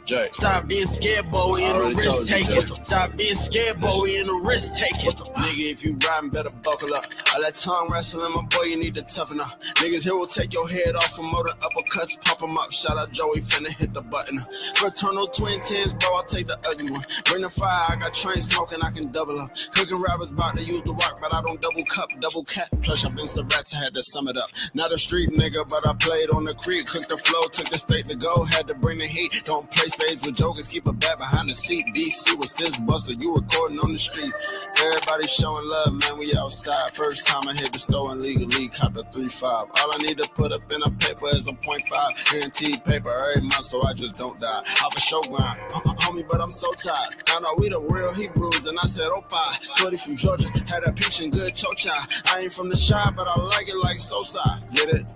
Jay. Stop being scared, boy, we in the risk taking. Stop being scared, boy, we in the risk taking. Nigga, if you riding, better buckle up. All that tongue wrestling, my boy, you need to toughen up. Niggas here will take your head off from more than uppercuts, pop them up. Shout out Joey, finna hit the button. Fraternal twin tens, bro, I'll take the ugly one. Bring the fire, I got train smoking, I can double up. Cooking rappers about to use the rock, but I don't double cup, double cat. Plus, I've been some rats, I had to sum it up. Not a street nigga, but I played on the creek. Cooked the flow, took the state to go, had to bring the heat. Don't play spades with jokers, keep a bat behind the seat. DC was sis buster, you recording on the street. Everybody showing love, man, we outside. First time I hit the store and legally caught the 3.5. All I need to put up in a paper is a 0.5. Guaranteed paper every month, so I just don't die. Off a show grind, homie, but I'm so tired. Now know we the real Hebrews, and I said, oh, bye. Shorty from Georgia, had a peach and good chocha. I ain't from the shy, but I like it like Sosa. Get it?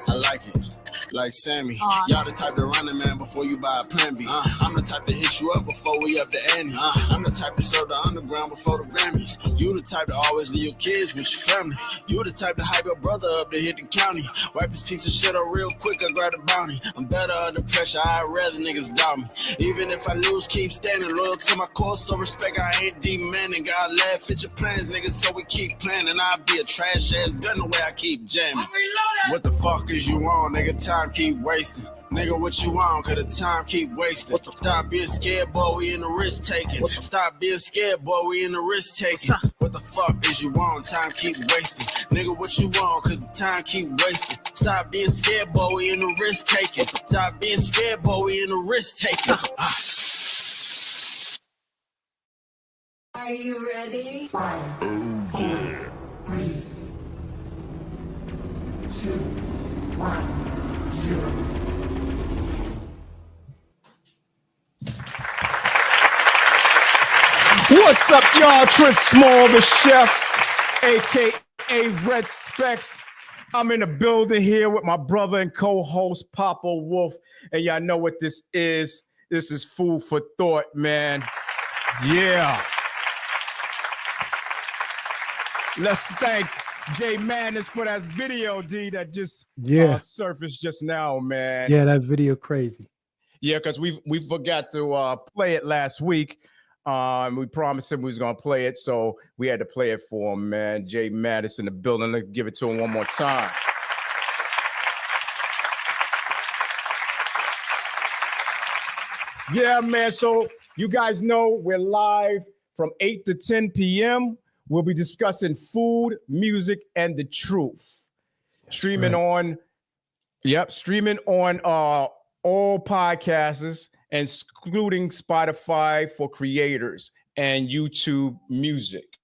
I like it. Like Sammy, y'all the type to run a man before you buy a plan B. I'm the type to hit you up before we up the ante. I'm the type to serve the underground before the Grammys. You the type to always leave your kids with your family. You the type to hype your brother up to hit the county. Wipe his piece of shit up real quick, I grab the bounty. I'm better under pressure, I'd rather niggas doubt me. Even if I lose, keep standing. Loyal to my course, so respect I ain't demanding. God laugh, fit your plans, niggas, so we keep planning. I'll be a trash ass gun the way I keep jamming. What the fuck is you on, nigga? Time keep wasting. Nigga, what you on? Cause the time keep wasting. Stop being scared, boy, we in the risk taking. Stop being scared, boy, we in the risk taking. What the fuck is you on? Time keep wasting. Nigga, what you on? Cause the time keep wasting. Stop being scared, boy, we in the risk taking. Stop being scared, boy, we in the risk taking. Are you ready? 5, 4, 3, 2, 1, 0. What's up, y'all? Trent Small, the chef, aka Red Specs. I'm in the building here with my brother and co-host Papa Wolf, and y'all know what this is. This is food for thought, man. Yeah. Let's thank Jay Madness for that video, D, that just surfaced just now, man. Yeah, that video crazy. Yeah, because we forgot to play it last week. We promised him we was gonna play it, so we had to play it for him, man. Jay Madness in the building. Let's give it to him one more time. Yeah, man. So you guys know we're live from 8 to 10 p.m. We'll be discussing food, music, and the truth. Streaming on all podcasts, including Spotify for creators and YouTube Music.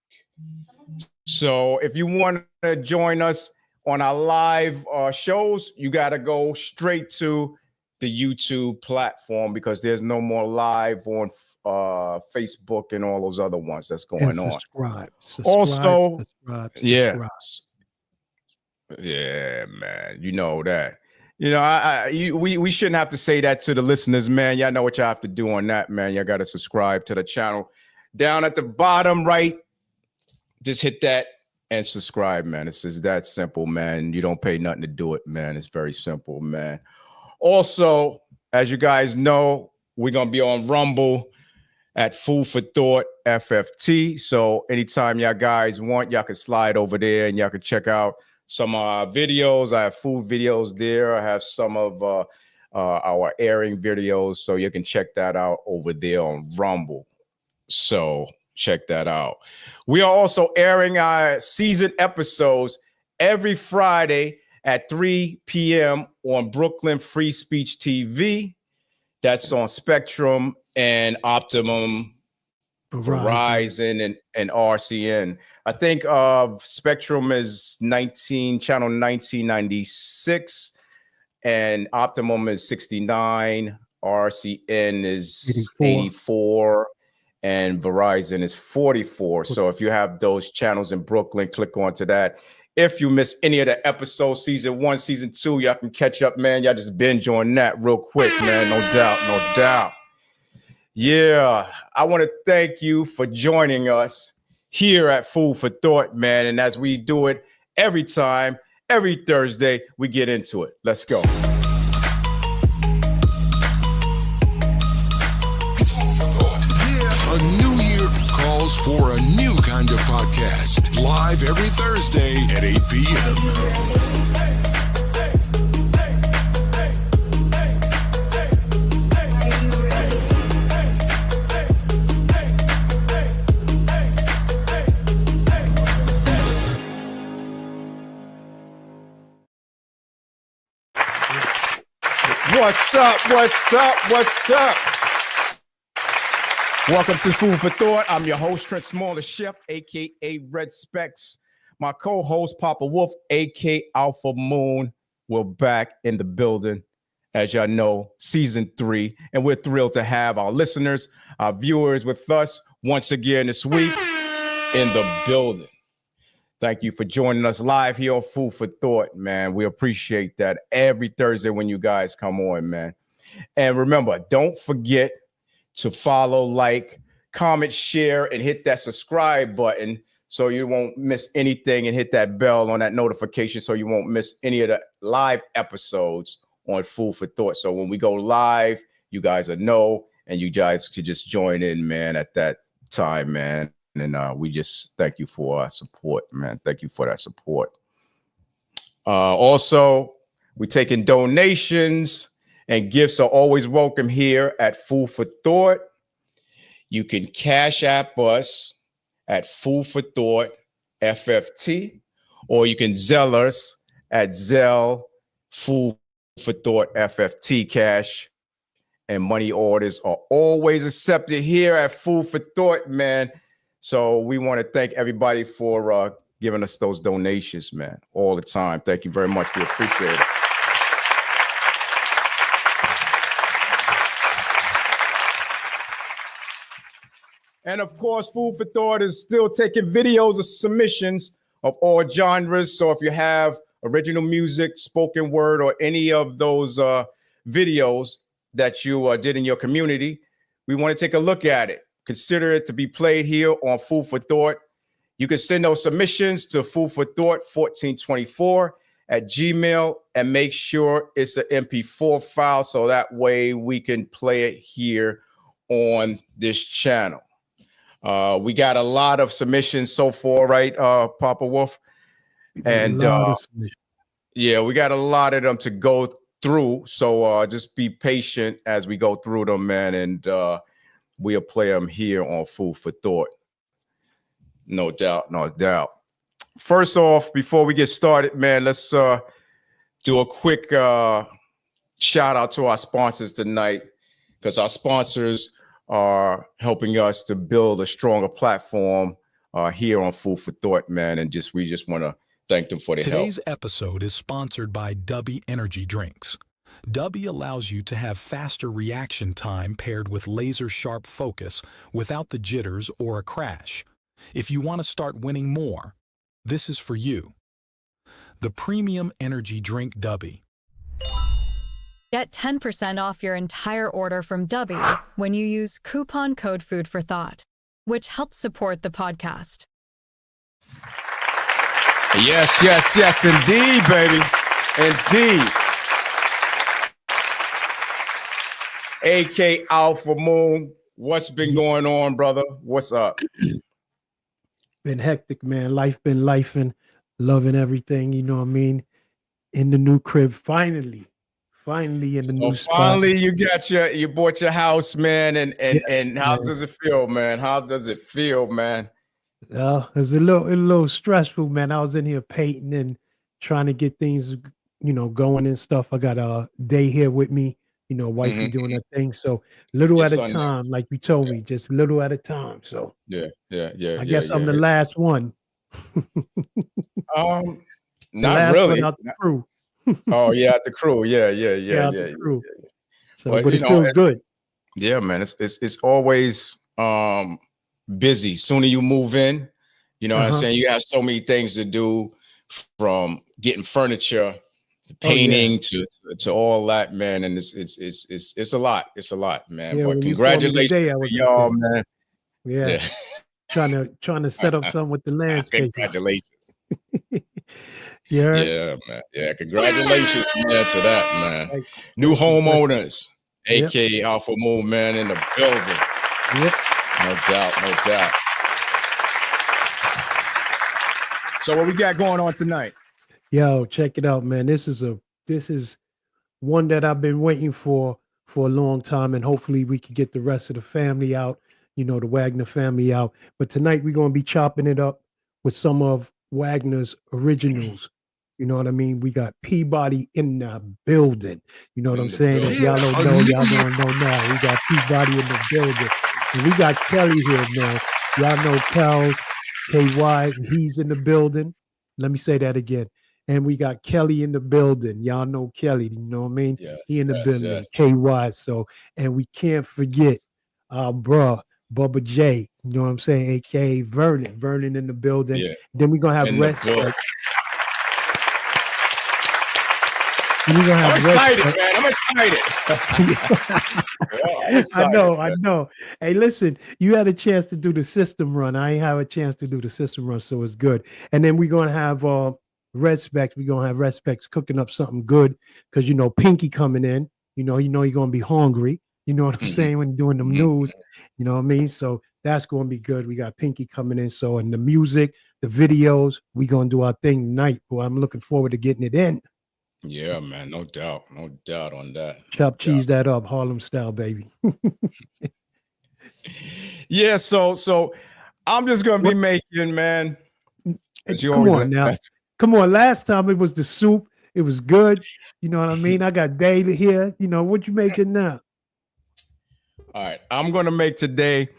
So if you want to join us on our live shows, you got to go straight to the YouTube platform because there's no more live on Facebook and all those other ones that's going on. Subscribe, yeah, man, you know that. You know, we shouldn't have to say that to the listeners, man. Y'all know what y'all have to do on that, man. Y'all got to subscribe to the channel. Down at the bottom right, just hit that and subscribe, man. It's just that simple, man. You don't pay nothing to do it, man. It's very simple, man. Also, as you guys know, we're going to be on Rumble at Food for Thought FFT. So anytime y'all guys want, y'all can slide over there and y'all can check out some videos. I have food videos there. I have some of our airing videos. So you can check that out over there on Rumble. So check that out. We are also airing our season episodes every Friday at 3 p.m. on Brooklyn Free Speech TV. That's on Spectrum and Optimum, Verizon and RCN. I think Spectrum is channel 1996, and Optimum is 69, RCN is 84, and Verizon is 44. So if you have those channels in Brooklyn, click onto that. If you miss any of the episodes, season 1, season 2, y'all can catch up, man. Y'all just binge on that real quick, man. No doubt. Yeah, I want to thank you for joining us here at Food for Thought, man. And as we do it every time, Every Thursday, we get into it. Let's go. A new year calls for a new kind of podcast. Live every Thursday at 8 p.m. What's up? What's up? What's up? Welcome to Food for Thought. I'm your host, Trent Small, the chef, aka Red Specs. My co-host, Papa Wolf, aka Alpha Moon. We're back in the building, as y'all know, season 3, and we're thrilled to have our listeners, our viewers with us once again this week in the building. Thank you for joining us live here on Food for Thought, man. We appreciate that every Thursday when you guys come on, man. And remember, don't forget to follow, like, comment, share, and hit that subscribe button so you won't miss anything, and hit that bell on that notification so you won't miss any of the live episodes on Food for Thought. So when we go live, you guys will know, and you guys could just join in, man, at that time, man. And we just thank you for our support, man. Thank you for that support. Also, we're taking donations, and gifts are always welcome here at Food for Thought. You can Cash App us at Food for Thought FFT, or you can Zelle us at Zelle Food for Thought FFT Cash. And money orders are always accepted here at Food for Thought, man. So we want to thank everybody for giving us those donations, man, all the time. Thank you very much. We appreciate it. And of course, Food for Thought is still taking videos of submissions of all genres. So if you have original music, spoken word, or any of those videos that you did in your community, we want to take a look at it. Consider it to be played here on Food for Thought. You can send those submissions to foodforthought1424@gmail, and make sure it's an MP4 file so that way we can play it here on this channel. We got a lot of submissions so far, right, Papa Wolf? And yeah, we got a lot of them to go through. So just be patient as we go through them, man. And we'll play them here on Food for Thought. No doubt, no doubt. First off, before we get started, man, let's do a quick shout out to our sponsors tonight, because our sponsors are helping us to build a stronger platform here on Food for Thought, man. And we just want to thank them for their help. Today's episode is sponsored by Bubba Energy Drinks. Bubba allows you to have faster reaction time paired with laser-sharp focus without the jitters or a crash. If you want to start winning more, this is for you. The premium energy drink Bubba. Get 10% off your entire order from Bubba when you use coupon code Food for Thought, which helps support the podcast. Yes, yes, yes, indeed, baby. Indeed. AK Alpha Moon, what's been going on, brother? What's up? Been hectic, man. Life been lifing, loving everything, you know what I mean? In the new crib, finally in the new spot. Finally you bought your house, man, and how does it feel, man? How does it feel, man? It's a little stressful, man. I was in here painting and trying to get things, going and stuff. I got a day here with me, wifey doing her thing. So little at a time, like you told me, just little at a time. So yeah. I guess I'm the last one. Not really. Out the crew. Oh yeah, the crew. Yeah. The crew. So, but it feels good. Yeah, man. It's always busy. Sooner you move in, what I'm saying? You have so many things to do, from getting furniture to painting to all that, man. And it's a lot. It's a lot, man. But congratulations to y'all, man. Yeah. Trying to set up something with the landscape. Congratulations. You heard? Yeah, man. Yeah, congratulations, man, to that, man. Like, New thank you. homeowners, Yep. aka Alpha Moon, man, in the building. Yep. No doubt, no doubt. So what we got going on tonight? Yo, check it out, man. This is one that I've been waiting for a long time, and hopefully we can get the rest of the family out, the Wagner family out. But tonight we're gonna be chopping it up with some of Wagner's originals. You know what I mean? We got Peabody in the building. You know what I'm saying? If y'all don't know, y'all gonna know now. We got Peabody in the building. And we got Kelly here, man. Y'all know Kel, KY, he's in the building. Let me say that again. And we got Kelly in the building. Y'all know Kelly, you know what I mean? Yes, He in the building, yes. KY. So, and we can't forget our bruh, Bubba J, you know what I'm saying? AKA Vernon. Vernon in the building. Yeah. Then we're gonna have In the Red building. Spec. I'm excited, man. I'm excited. I'm excited, I know. Hey, listen, you had a chance to do the system run. I ain't have a chance to do the system run, so it's good. And then we're gonna have Red Specs. We're gonna have Red Specs cooking up something good because Pinky coming in. You're gonna be hungry. You know what I'm saying when you're doing the news. You know what I mean? So that's gonna be good. We got Pinky coming in. So and the music, the videos, we gonna do our thing tonight. Boy, I'm looking forward to getting it in. Yeah, man, no doubt on that. Chop cheese that up, Harlem style, baby. Yeah, so I'm just gonna be making, man. Come on now. Come on. Last time it was the soup. It was good. You know what I mean? I got daily here. What you making now? All right. I'm gonna make today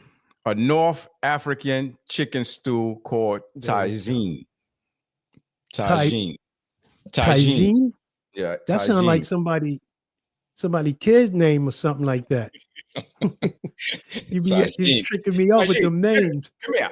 a North African chicken stew called tagine. Tagine. Yeah, that sounds like somebody kid's name or something like that. you be tricking me up with them names. Come here.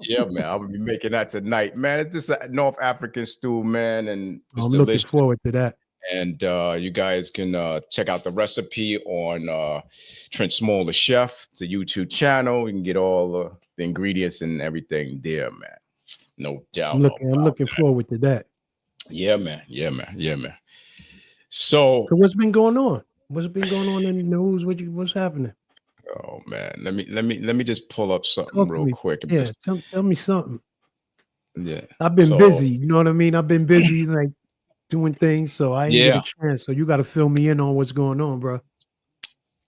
Yeah, man, I'm gonna be making that tonight, man. It's just a North African stew, man, and it's I'm delicious. Looking forward to that. And you guys can check out the recipe on Trent Smaller Chef, the YouTube channel. You can get all the ingredients and everything there, man. No doubt. I'm looking forward to that. Yeah, man. So what's been going on? What's been going on in the news? What's happening? Oh man, let me just pull up something real quick. Yeah, tell me something. Yeah, I've been busy. You know what I mean? I've been busy, like doing things, so I didn't get a chance. So you got to fill me in on what's going on, bro.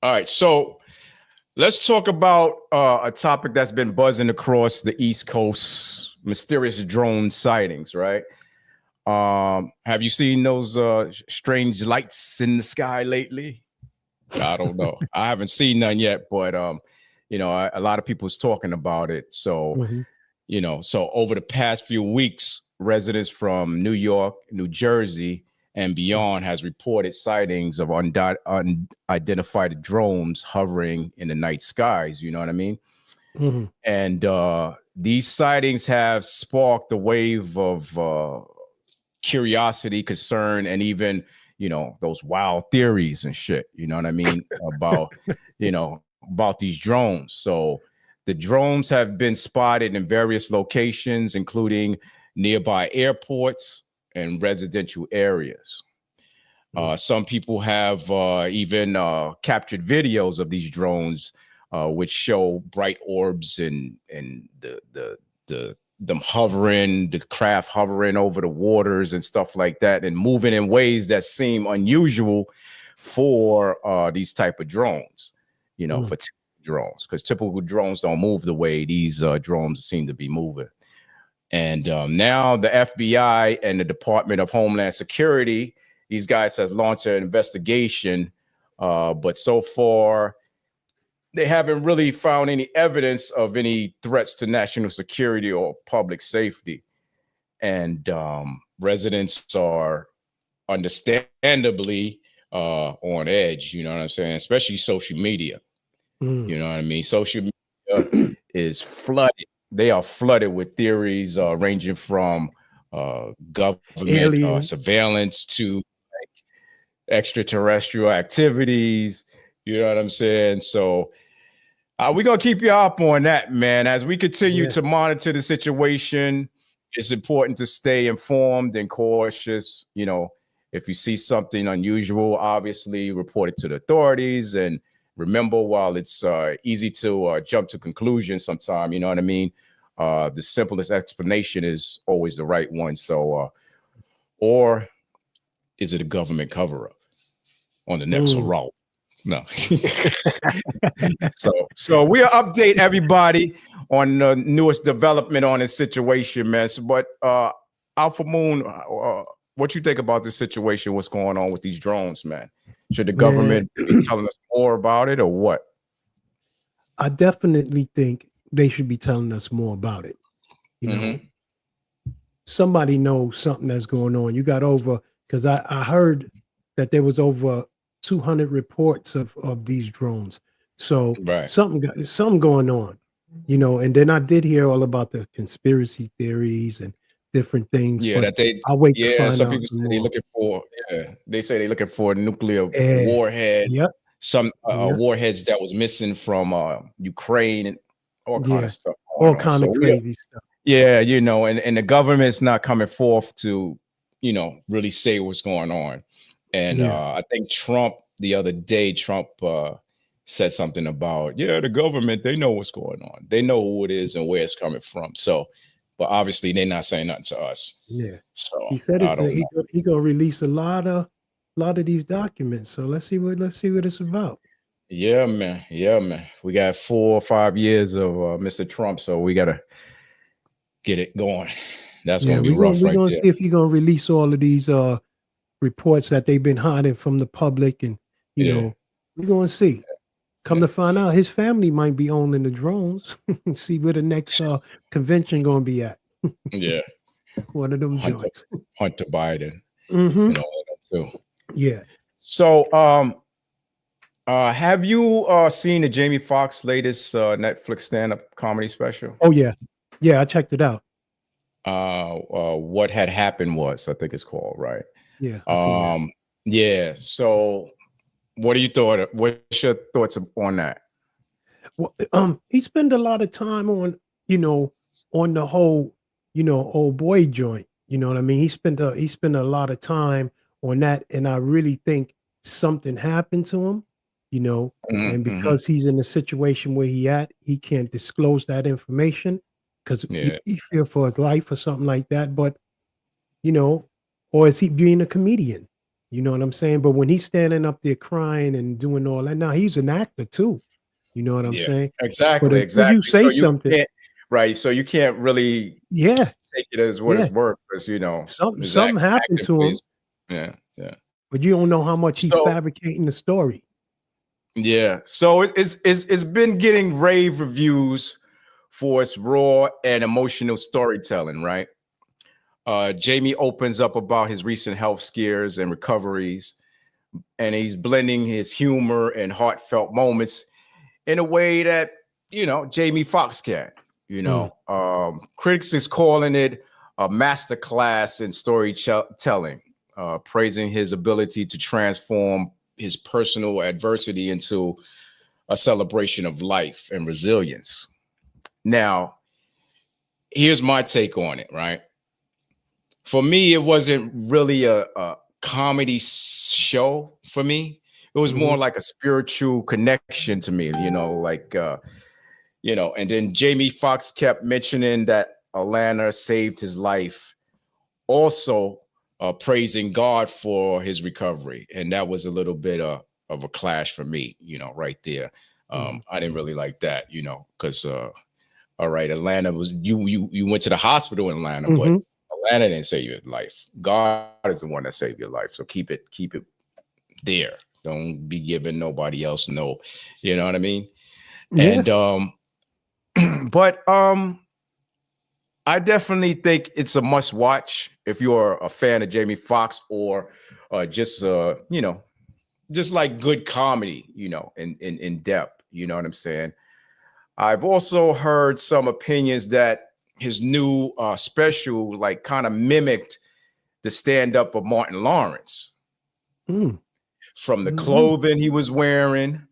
All right, so let's talk about a topic that's been buzzing across the East Coast: mysterious drone sightings. Right? Have you seen those strange lights in the sky lately? I don't know. I haven't seen none yet, but a lot of people's talking about it. So, so over the past few weeks, residents from New York, New Jersey, and beyond has reported sightings of unidentified drones hovering in the night skies. You know what I mean? Mm-hmm. And these sightings have sparked a wave of curiosity, concern, and even those wild theories and shit, you know what I mean, about, about these drones. So the drones have been spotted in various locations, including nearby airports and residential areas. Some people have even captured videos of these drones, which show bright orbs and them hovering, the craft hovering over the waters and stuff like that, and moving in ways that seem unusual for these type of drones, for drones, because typical drones don't move the way these drones seem to be moving. And now the FBI and the Department of Homeland Security, these guys have launched an investigation, but so far they haven't really found any evidence of any threats to national security or public safety. And residents are understandably on edge, you know what I'm saying? Especially social media. You know what I mean? Social media is flooded. They are flooded with theories ranging from government surveillance to like extraterrestrial activities. You know what I'm saying? So we're going to keep you up on that, man, as we continue to monitor the situation it's important to stay informed and cautious. You know, if you see something unusual, obviously report it to the authorities. And remember, while it's easy to jump to conclusions sometimes, you know what I mean? The simplest explanation is always the right one. So, or is it a government cover-up on the next route? No. so we'll update everybody on the newest development on this situation, man. So, but Alpha Moon, what you think about this situation? What's going on with these drones, man? Should the government be telling us more about it or what? I definitely think they should be telling us more about it. You know, somebody knows something that's going on. You got over, because I heard that there was over 200 reports of these drones. So something going on, you know. And then I did hear all about the conspiracy theories and different things. Yeah, that they. I'll wait to find some out people say more. they're looking for. Yeah, they say they're looking for a nuclear warhead. Yep. Some warheads that was missing from Ukraine and all kind of stuff. All kind of crazy stuff. Yeah, you know, and the government's not coming forth to, you know, really say what's going on. And I think Trump the other day, said something about, the government, they know what's going on. They know who it is and where it's coming from. So, but obviously they're not saying nothing to us. Yeah. So he said he gonna release a lot of these documents. So let's see what it's about. Yeah, man. Yeah, man. We got 4 or 5 years of Mr. Trump, so we gotta get it going. That's gonna be rough. We're gonna see if he's gonna release all of these reports that they've been hiding from the public, and you know, we're gonna see. Come to find out, his family might be owning the drones. See where the next convention gonna be at. Yeah, one of them joints. Hunter Biden. And all of them too. Yeah. So, have you seen the Jamie Foxx latest Netflix stand-up comedy special? Oh yeah, I checked it out. What had happened was, I think it's called, right? Yeah. Yeah. So, what do you thought? What's your thoughts on that? Well, he spent a lot of time on, you know, on the whole, you know, old boy joint. You know what I mean? He spent a lot of time on that, and I really think something happened to him, you know, and because he's in a situation where he can't disclose that information because he fear for his life or something like that. But, you know, or is he being a comedian? You know what I'm saying? But when he's standing up there crying and doing all that, now he's an actor too. You know what I'm saying? Exactly. But exactly. you say something, right? So you can't really take it as what it's worth, because you know something happened to him. Yeah. But you don't know how much he's fabricating the story. Yeah. So it's been getting rave reviews for its raw and emotional storytelling, right? Jamie opens up about his recent health scares and recoveries, and he's blending his humor and heartfelt moments in a way that, you know, Jamie Foxx can. You know, critics is calling it a masterclass in storytelling, praising his ability to transform his personal adversity into a celebration of life and resilience. Now, here's my take on it, right? For me, it wasn't really a comedy show for me. It was more like a spiritual connection to me, you know, like, you know, and then Jamie Foxx kept mentioning that Alana saved his life, also praising God for his recovery. And that was a little bit of a clash for me, you know, right there. I didn't really like that, you know, because, all right, Atlanta was, you went to the hospital in Atlanta, but Atlanta didn't save your life. God is the one that saved your life. So keep it there. Don't be giving nobody else no, you know what I mean? Yeah. And but I definitely think it's a must watch if you're a fan of Jamie Foxx, or just you know, just like good comedy, you know, in depth, you know what I'm saying? I've also heard some opinions that his new special like kind of mimicked the stand-up of Martin Lawrence. From the clothing he was wearing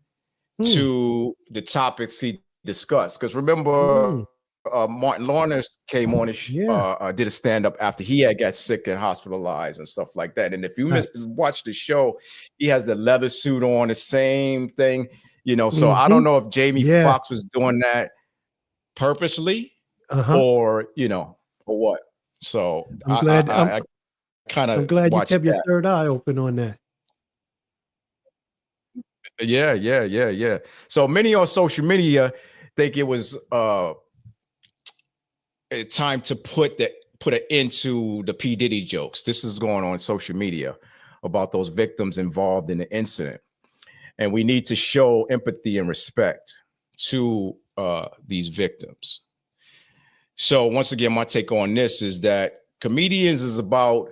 to the topics he discussed. Because remember, Martin Lawrence came on and did a stand-up after he had got sick and hospitalized and stuff like that. And if you watch the show, he has the leather suit on, the same thing, you know. So I don't know if Jamie Foxx was doing that purposely or, you know, or what. So I'm glad I kind of I'm glad you kept your third eye open on that. Yeah. So many on social media think it was time to put an end to the P. Diddy jokes. This is going on social media about those victims involved in the incident. And we need to show empathy and respect to these victims. So once again, my take on this is that comedians is about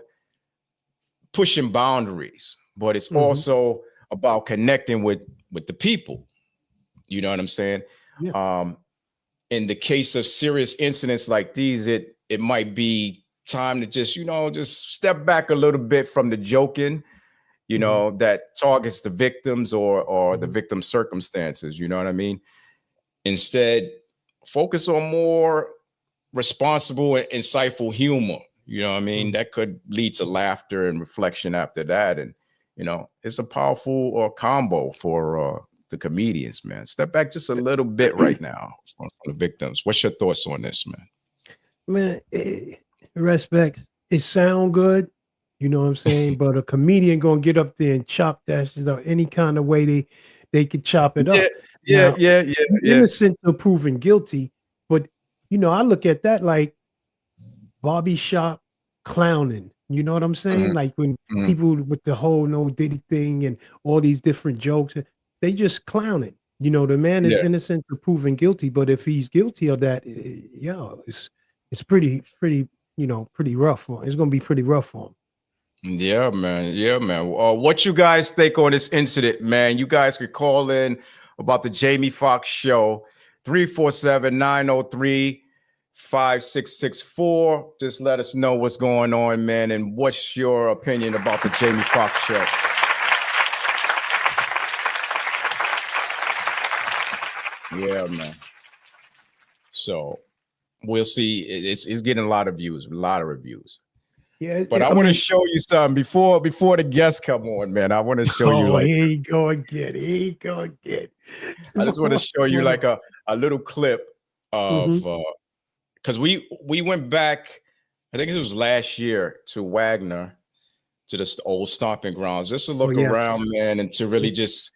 pushing boundaries, but it's also about connecting with the people. You know what I'm saying? Yeah. In the case of serious incidents like these, it might be time to just, you know, just step back a little bit from the joking, you know, that targets the victims or the victim circumstances. You know what I mean? Instead, focus on more responsible and insightful humor. You know what I mean? That could lead to laughter and reflection after that. And, you know, it's a powerful combo for the comedians, man. Step back just a little bit right now from the victims. What's your thoughts on this, man? Man, respect. It sound good, you know what I'm saying? But a comedian gonna get up there and chop that shit up any kind of way they could chop it up. Yeah. Innocent till proven guilty, but you know, I look at that like Bobby shop clowning. You know what I'm saying? Like when people with the whole no Diddy thing and all these different jokes, they just clown it. You know, the man is innocent to proven guilty, but if he's guilty of that, it's pretty, you know, pretty rough for him. It's gonna be pretty rough for him. Yeah, man. What you guys think on this incident, man? You guys could call in about the Jamie Foxx show, 347-903-5664. Just let us know what's going on, man, and what's your opinion about the Jamie Foxx show. Yeah, man. So we'll see. It's getting a lot of views, a lot of reviews. Yeah, but I want to show you something before the guests come on, man. I want to show you like here you go again. I just want to show you like a little clip of because we went back, I think it was last year, to Wagner, to the old stomping grounds, just to look around, man, and to really just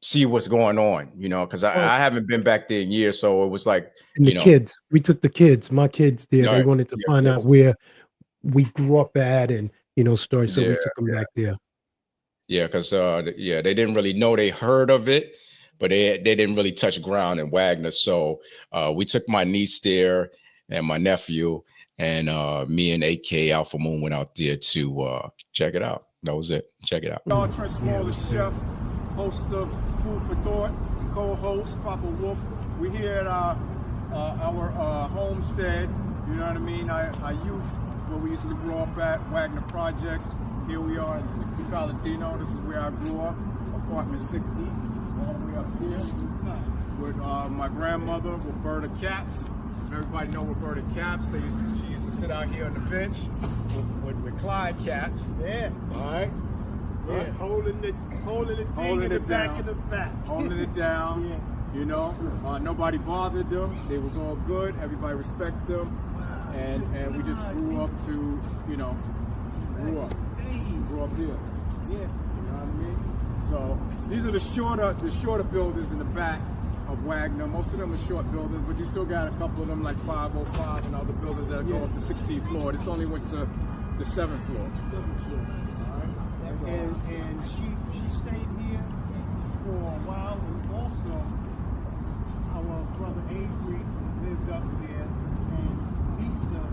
see what's going on, you know, because I haven't been back there in years, so it was like, and the kids, we took my kids there. They wanted to find out where we grew up at, and you know, stories. So we took them back there. Yeah, because they didn't really know. They heard of it, but they didn't really touch ground in Wagner. So we took my niece there and my nephew, and me and AK Alpha Moon went out there to check it out. That was it. Check it out. Trent Small, the chef, host of Food for Thought, co-host Papa Wolf. We're here at our homestead. You know what I mean? Our youth, where we used to grow up at, Wagner Projects. Here we are in 60 Paladino. This is where I grew up, apartment 60, all the way up here. With my grandmother, Roberta Caps. Everybody know Roberta Caps. She used to sit out here on the bench with Clyde Caps. Yeah. All right. Yeah, holding it in the back of the back. Holding it down. Yeah. You know, nobody bothered them. They was all good. Everybody respected them. And we just grew up to, you know, grew up here. Yeah. You know what I mean? So these are the shorter buildings in the back of Wagner. Most of them are short buildings, but you still got a couple of them like 505 and other buildings that go up to 16th floor. This only went to the 7th floor. And she stayed here for a while, and also our brother Avery lived up there, and Lisa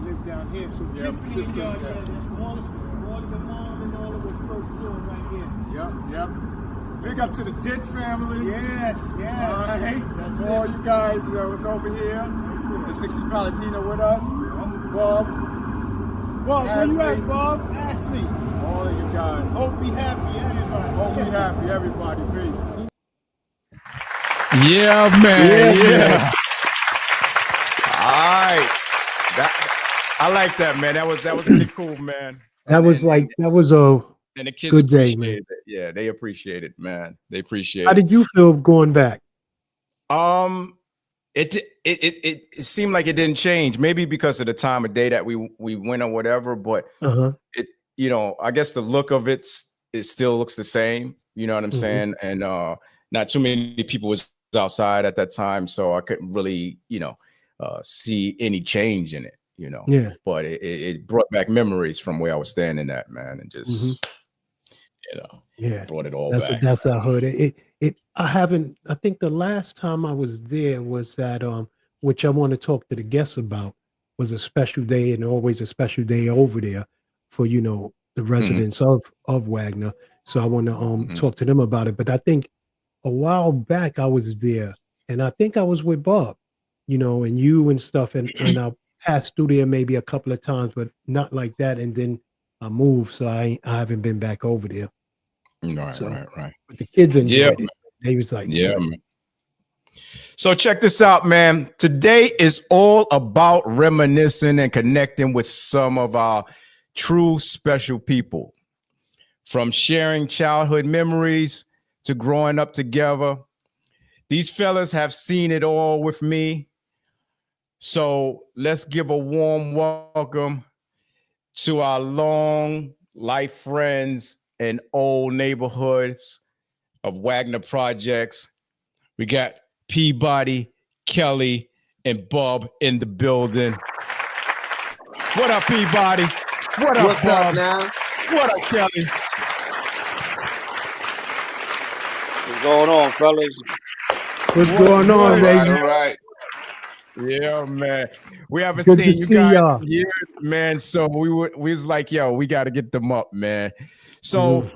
lived down here. So Tiffany and y'all had all of the mom and all of the first floor right here. Yep. Big up to the Dent family. Yes. All right. That's all you guys was over here. The 60 Paladino with us. Bob, where you at, Bob? Ashley. All of you guys. Hope be happy, everybody. Hope be happy, everybody. Peace. Yeah, man. Yeah. I like that, man. That was pretty cool, man. That was like that was a And the kids good day, man. appreciate it. Yeah, they appreciate it, man. They appreciate How it. did you feel going back? It seemed like it didn't change. Maybe because of the time of day that we went or whatever. But it, I guess the look of it still looks the same. You know what I'm saying? And not too many people was outside at that time, so I couldn't really, see any change in it. Yeah. But it brought back memories from where I was standing at, man, and just yeah, brought it all that's back. That's I heard it. I think the last time I was there was at which I want to talk to the guests about, was a special day, and always a special day over there for the residents of Wagner. So I want to talk to them about it. But I think a while back I was there, and I think I was with Bob, and you and stuff, and I passed through there maybe a couple of times, but not like that. And then I moved, so I haven't been back over there. Right. But the kids enjoyed it. They was like, man. So check this out, man. Today is all about reminiscing and connecting with some of our true special people. From sharing childhood memories to growing up together, these fellas have seen it all with me. So let's give a warm welcome to our long life friends and old neighborhoods of Wagner projects. We got Peabody, Kelly, and Bub in the building. What up, Peabody? What up, What's Bub? up now? What up, Kelly? What's going on, fellas? What's going on, baby? All right. Yeah, man. We haven't Good seen to you see guys y'all. in years, man. So we was like, yo, we got to get them up, man. So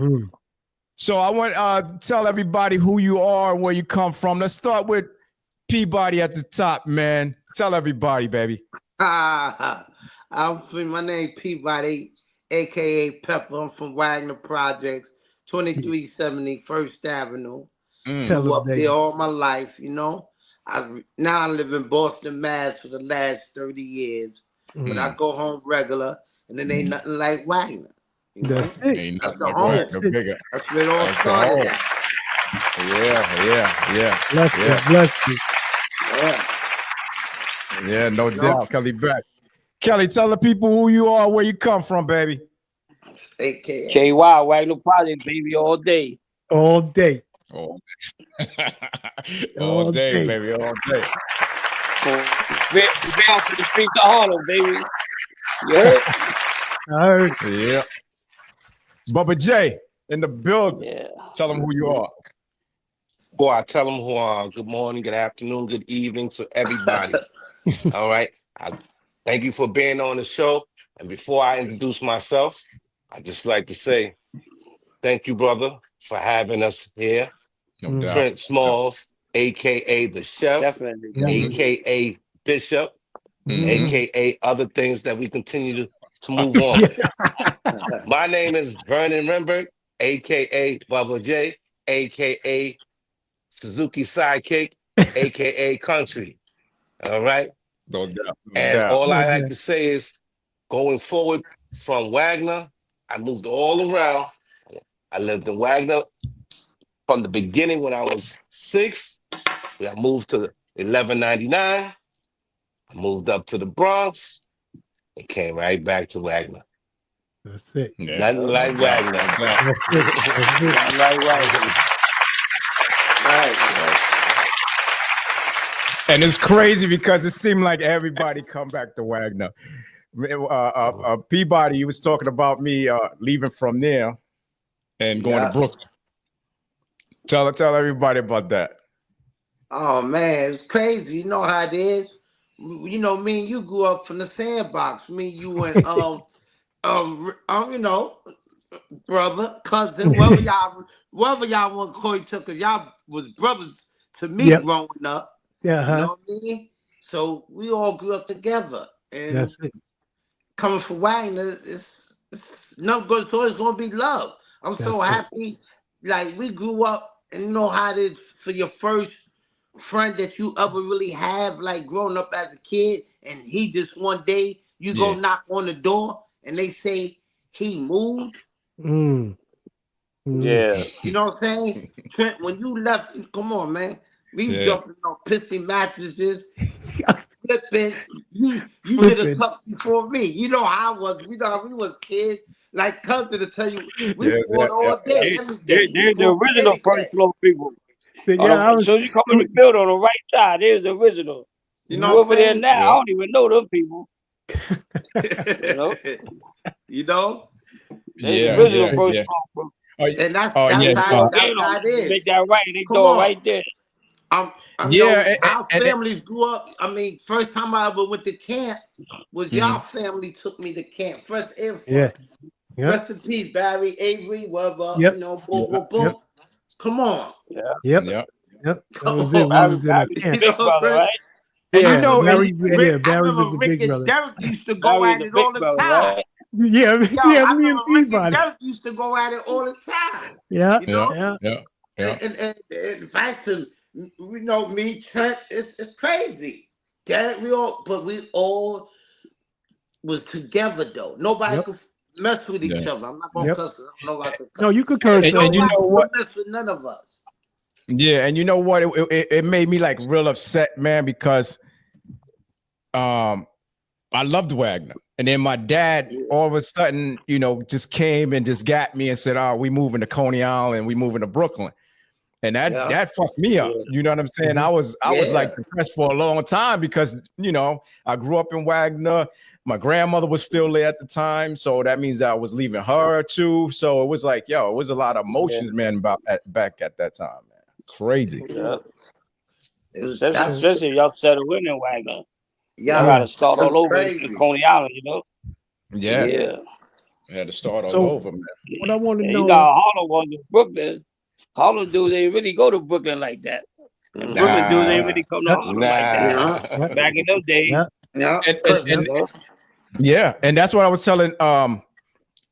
So I want to tell everybody who you are and where you come from. Let's start with Peabody at the top, man. Tell everybody, baby. My name Peabody, a.k.a. Pepper. I'm from Wagner Projects, 2370 First Avenue. Grew up there all my life, Now I live in Boston, Mass for the last 30 years. But I go home regular, and it ain't nothing like Wagner. That's it. That's the home. That's where it all started at. Yeah. Bless you. Yeah, no doubt. Kelly back. Kelly, tell the people who you are, where you come from, baby. AKA. KY, Wagner Project, baby, all day. All day. All day, baby, all day. We're out to the streets of Harlem, baby. You heard? I heard. Yeah. Bubba J in the building. Yeah. Tell them who you are. Boy, I tell them who are. Good morning, good afternoon, good evening to everybody. All right. I thank you for being on the show. And before I introduce myself, I just like to say thank you, brother, for having us here. No doubt. Trent Smalls, aka the chef, Definitely. aka Bishop, aka other things that we continue to move on with. My name is Vernon Remberg, aka Bubba J, aka Suzuki Sidekick, aka Country. All right. No doubt. All I like to say is, going forward from Wagner, I moved all around. I lived in Wagner from the beginning when I was 6. I moved to 1199. I moved up to the Bronx and came right back to Wagner. That's it. Nothing like Wagner. That's it. Nothing like Wagner. And it's crazy because it seemed like everybody come back to Wagner. Peabody, you was talking about me leaving from there and going to Brooklyn. Tell everybody about that. Oh man, it's crazy. You know how it is. Me and you grew up from the sandbox. Me, you and brother, cousin, whatever y'all want to call each other, 'cause y'all was brothers to me growing up. Yeah, You know what I mean? So we all grew up together. And that's it. Coming from Wagner, it's no good. So it's gonna be love. I'm so happy. Like we grew up, and you know how it is for your first friend that you ever really have, like growing up as a kid, and he just one day You go knock on the door and they say he moved. Yeah. You know what I'm saying? Trent, when you left, come on, man. We jumping on pissy mattresses, flipping. You did a tough before me. You know how I was. You know how we was kids. Like cousin to tell you, we fought all day, every day. There's the original first floor people. So you come in the building on the right side. There's the original. You know over there now, I don't even know them people. You know? There's the original first floor. And that's how it is. Make that right. They go right there. Our families grew up. I mean, first time I ever went to camp was y'all family took me to camp. First Air Force. Rest in peace, Barry, Avery, whatever. You know, boom. Come on. That was it. We was in a camp. Big brother, right? And you know, Barry was a big brother. Derek used to go at it all the time. Right? Me and Peabody. Derek used to go at it all the time. And in fact, you know, me, Trent, it's crazy. Derek, we all was together though. Nobody could mess with each other. I'm not gonna cuss. I don't know how to cuss. No, you could curse. And you know what? Mess with none of us. Yeah, and you know what? It made me like real upset, man, because I loved Wagner. And then my dad all of a sudden, you know, just came and just got me and said, "Oh, we moving to Coney Island, we moving to Brooklyn." And that fucked me up. You know what I'm saying? I was like depressed for a long time because, you know, I grew up in Wagner. My grandmother was still there at the time. So that means that I was leaving her too. So it was like, it was a lot of emotions, man, back at that time, man. Crazy. Yeah. Especially y'all settled in Wagner. Yeah. You gotta start all over in Coney Island, you know? Yeah. I had to start all over, man. What I want to know. You got Harlem was in Brooklyn. Harlem dudes ain't really go to Brooklyn like that. And Brooklyn dudes ain't really come to Harlem like that. Back in those days. And that's what I was telling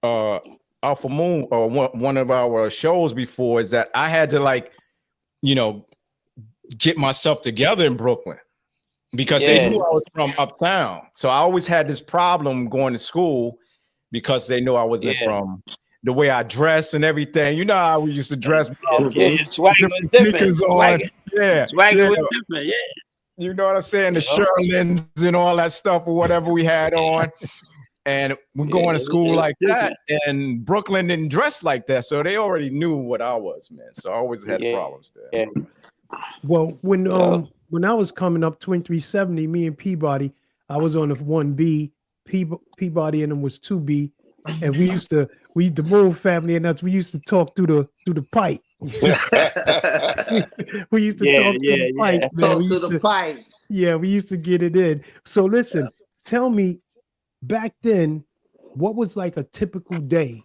Alpha Moon or one of our shows before is that I had to like, you know, get myself together in Brooklyn because they knew I was from uptown. So I always had this problem going to school because they knew I wasn't from the way I dress and everything. You know how we used to dress. Different sneakers on. Swagger was different, You know what I'm saying? The Sherlins and all that stuff or whatever we had on. And we're going to school like that. And Brooklyn didn't dress like that. So they already knew what I was, man. So I always had problems there. Well, when I was coming up 2370, me and Peabody, I was on the 1B. Peabody and them was 2B. And we used to the Moon family and us, we used to talk through the pipe. We used to talk through the pipe, man. Talk through the pipes. Yeah, we used to get it in. So listen, tell me, back then, what was like a typical day,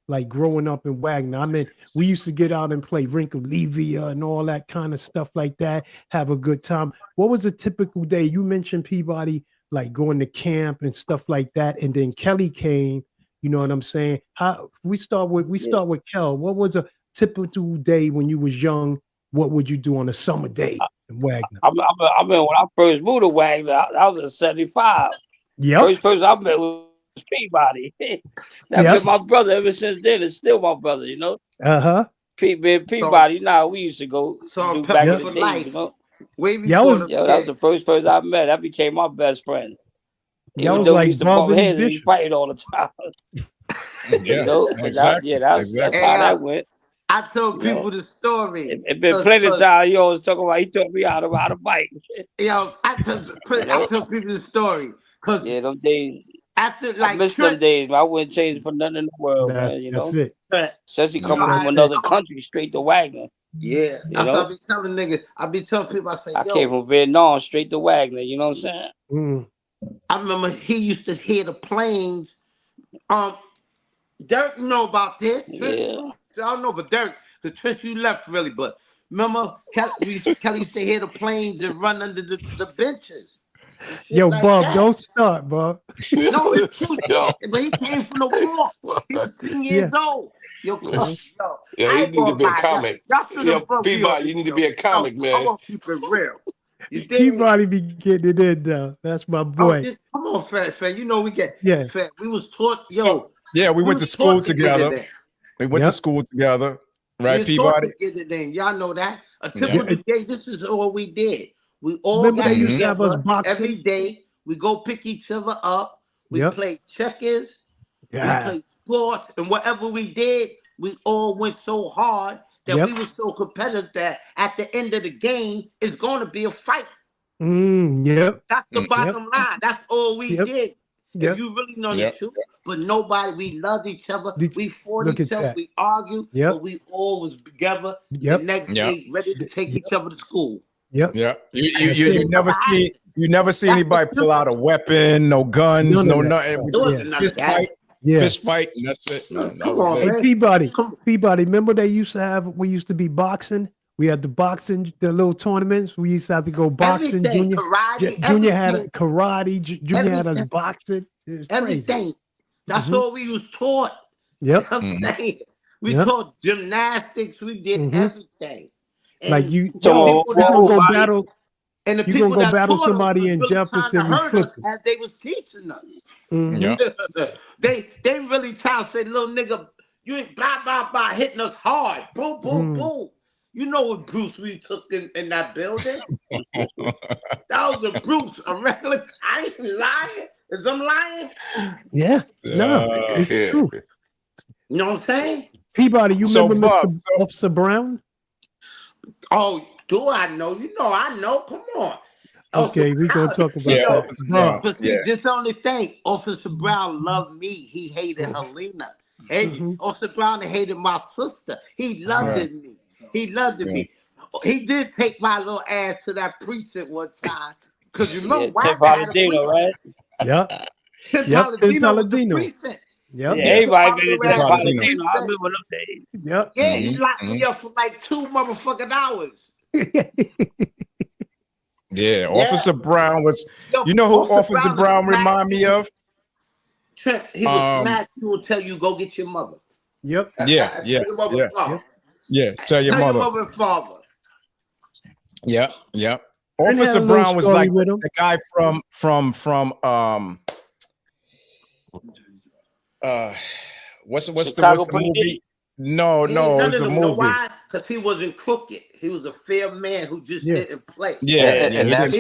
like growing up in Wagner? I mean, we used to get out and play Rinklevia and all that kind of stuff like that, have a good time. What was a typical day? You mentioned Peabody, like going to camp and stuff like that, and then Kelly came. You know what I'm saying? How we start with Kel. What was a typical day when you was young? What would you do on a summer day in Wagner? I mean, when I first moved to Wagner, I was in 75. Yeah. First person I met was Peabody. That's been my brother ever since then. It's still my brother, you know? Peabody, we used to go do back in the day, you know? That was the first person I met. That became my best friend. Even though we used to bump heads, we fighting all the time. You know? Exactly. That's how that went. I told people the story. It been plenty of time you always talking about. He taught me how to fight. I tell people the story because them days. After like I miss them days, I wouldn't change for nothing in the world, man. You know, especially coming from another country straight to Wagner. Yeah, that's what I be telling niggas. I be telling people, I say, I came from Vietnam straight to Wagner. You know what I'm saying? I remember he used to hear the planes. Dirk know about this. I don't know, but Dirk, the Trent you left really, but remember Kelly used to hear the planes and run under the benches. Yo, like Bob, don't start, Bob. No, but he came from the war. He was 10 years old. Yo, he need to be a comic. Yo, Peabody, you need to be a comic, man. I won't keep it real. Peabody be getting it in though. That's my boy. Come on, Fed. You know we get. Yeah. Fed. We was taught. Yo. Yeah, we went to school together. We went to school together. Right, Peabody? To get it in. Y'all know that. Until the day, this is all we did. We all got together every day. We go pick each other up. We played checkers. We played sports. And whatever we did, we all went so hard that we were so competitive that at the end of the game, it's going to be a fight. That's the bottom line. That's all we did. If you really know the truth, but nobody, we loved each other. We fought each other. We argued, but we all was together. The next day, ready to take each other to school. You never see anybody pull out a weapon, no guns, no nothing. Fist fight, and that's it. Come on, hey, Peabody. Remember we used to be boxing. We had the boxing, the little tournaments. We used to have to go boxing. Junior had karate. Junior had us boxing. Everything. That's all we was taught. We taught gymnastics. We did everything. And like you gonna go battle. And the you people gonna go that battle somebody really in Jefferson. We flipped as they was teaching us. They really trying to say, little nigga, you ain't blah hitting us hard. Boom, boom, boom. You know what Bruce we took in that building? That was a Bruce, a regular. I ain't lying. Is I'm lying? Yeah. No, it's true. You know what I'm saying? Peabody, you remember Mr. Officer Brown? Oh, do I know? You know I know. Come on. Okay, we're gonna talk about that. But see, this the only thing. Officer Brown loved me. He hated Helena. Hey, Officer Brown hated my sister. He loved me. He loved me. He did take my little ass to that precinct one time. Because you remember why I had a precinct. Right? Paladino. Precinct. Everybody been into Paladino. I remember those days. He locked me up for like 2 motherfucking hours. Officer Brown was. You know who Officer Brown remind me of? Trent, he was mad. He will tell you, go get your mother. Yep. Tell your mother and father. Yeah. Officer Brown was like the guy from what's the movie? No, it was a movie. Why? Because he wasn't crooked. He was a fair man who just didn't play. And that's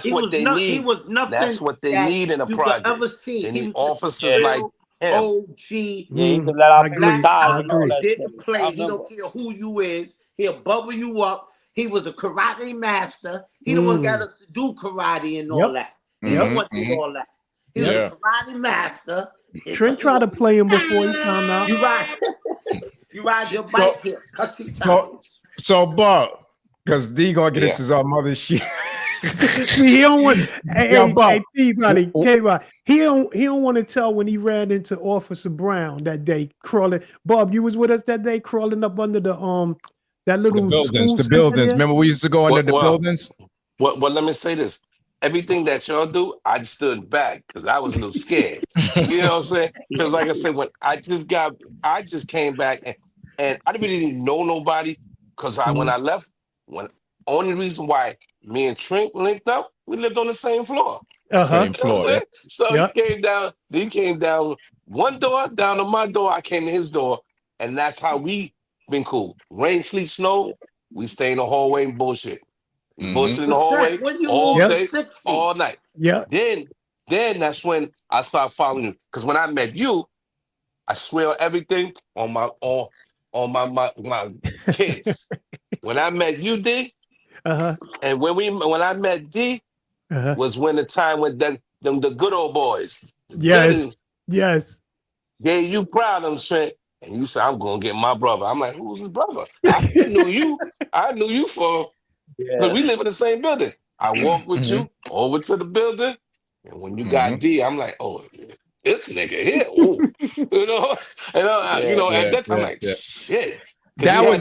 what they need. He was nothing. That's what they need in a project. Ever see? They need officers like him. OG. You can let out people didn't play. He don't care who you is. He'll bubble you up. He was a karate master. He the one got us to do karate and all that. He the one did all that. He was a karate master. Trent tried to play him before he found out. You ride your bike here. Cut your tires. So, Bub, because D gonna get into our mother's shit. See, he don't want. Hey, Peabody, he don't want to tell when he ran into Officer Brown that day crawling. Bob, you was with us that day crawling up under the that little the buildings. Remember we used to go under the buildings. Well, let me say this. Everything that y'all do, I just stood back because I was a little scared. You know what I'm saying? Because like I said, when I just came back and I didn't really know nobody because when I left, only reason why me and Trent linked up, we lived on the same floor. Same floor. So he came down one door, down to my door, I came to his door, and that's how we been cool. Rain, sleet, snow, we stay in the hallway and bullshit. Bullshit in the hallway all day, all night. Then that's when I started following you. Because when I met you, I swear on everything on my kids. When I met you, D, and when I met D, was when the time when the good old boys. Yes. Gave you proud of Trent, and you said, I'm gonna get my brother. I'm like, who's his brother? I knew you for. But we live in the same building. I walked with you over to the building, and when you got D, I'm like, oh, this nigga here, at that time, I'm like, shit.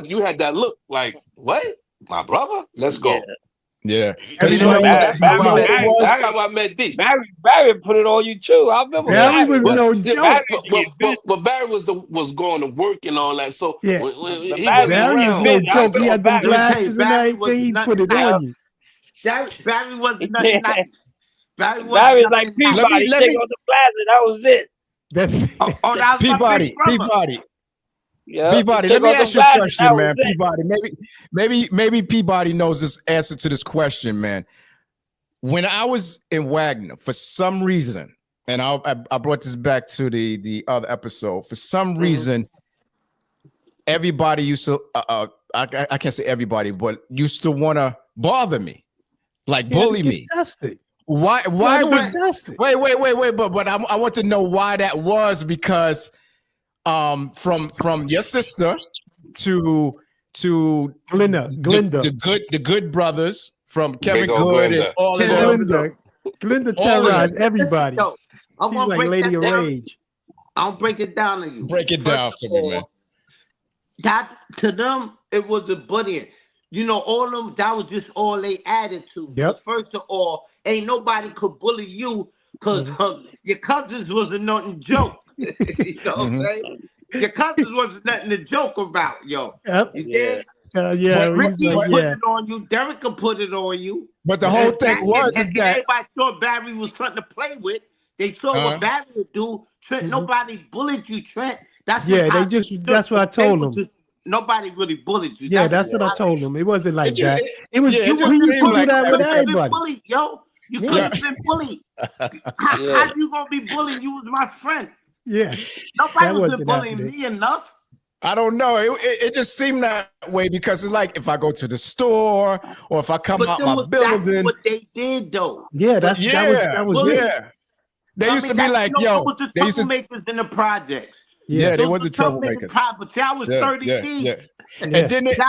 You had that look, like, what? My brother? Let's go. Yeah. That's how I met D. Barry put it on you too. I remember Barry was no joke. But Barry was going to work and all that. So Barry was no joke. He had the glasses and everything. He put it on you. Barry wasn't nothing nice. Barry was like Peabody. Take on the plaza. That was it. That's that was Peabody. Peabody. Yeah. Peabody, let me ask you a question, man. Peabody, maybe Peabody knows this answer to this question, man. When I was in Wagner, for some reason, and I brought this back to the other episode, for some reason, everybody used to I can't say everybody, but used to want to bother me, like bully me. Why was wait, but I want to know why that was, because from your sister to Glinda, the good brothers, from Kevin Good and all of them. Glinda terrorized everybody. Yo, she's like Lady of Rage. I'll break it down to you. Break it down to me, man. That to them, it was a bullying. You know, all of them, that was just all they added to. Yep. First of all, ain't nobody could bully you because your cousins wasn't nothing joke. You know what I'm saying? Your cousins wasn't nothing to joke about, yo. Yep. You did? Yeah, Ricky put it on you. Derek put it on you. But the whole thing was that everybody thought Barry was something to play with. They saw what Barry would do. Trent, nobody bullied you, Trent. That's that's what I told them. Nobody really bullied you. Yeah, that's what I told them. It wasn't like that. It was you used to do that with everybody. Bullied, yo. You couldn't have been bullied. How you gonna be bullied? You was my friend. Yeah. Nobody was bullying me enough. I don't know. It just seemed that way, because it's like if I go to the store or if I come out my building. That's what they did, though. Yeah, that was yeah. They used to be like, yo, was the troublemakers in the projects. Yeah, they was the troublemakers. But y'all was 30 deep. Yeah. And then it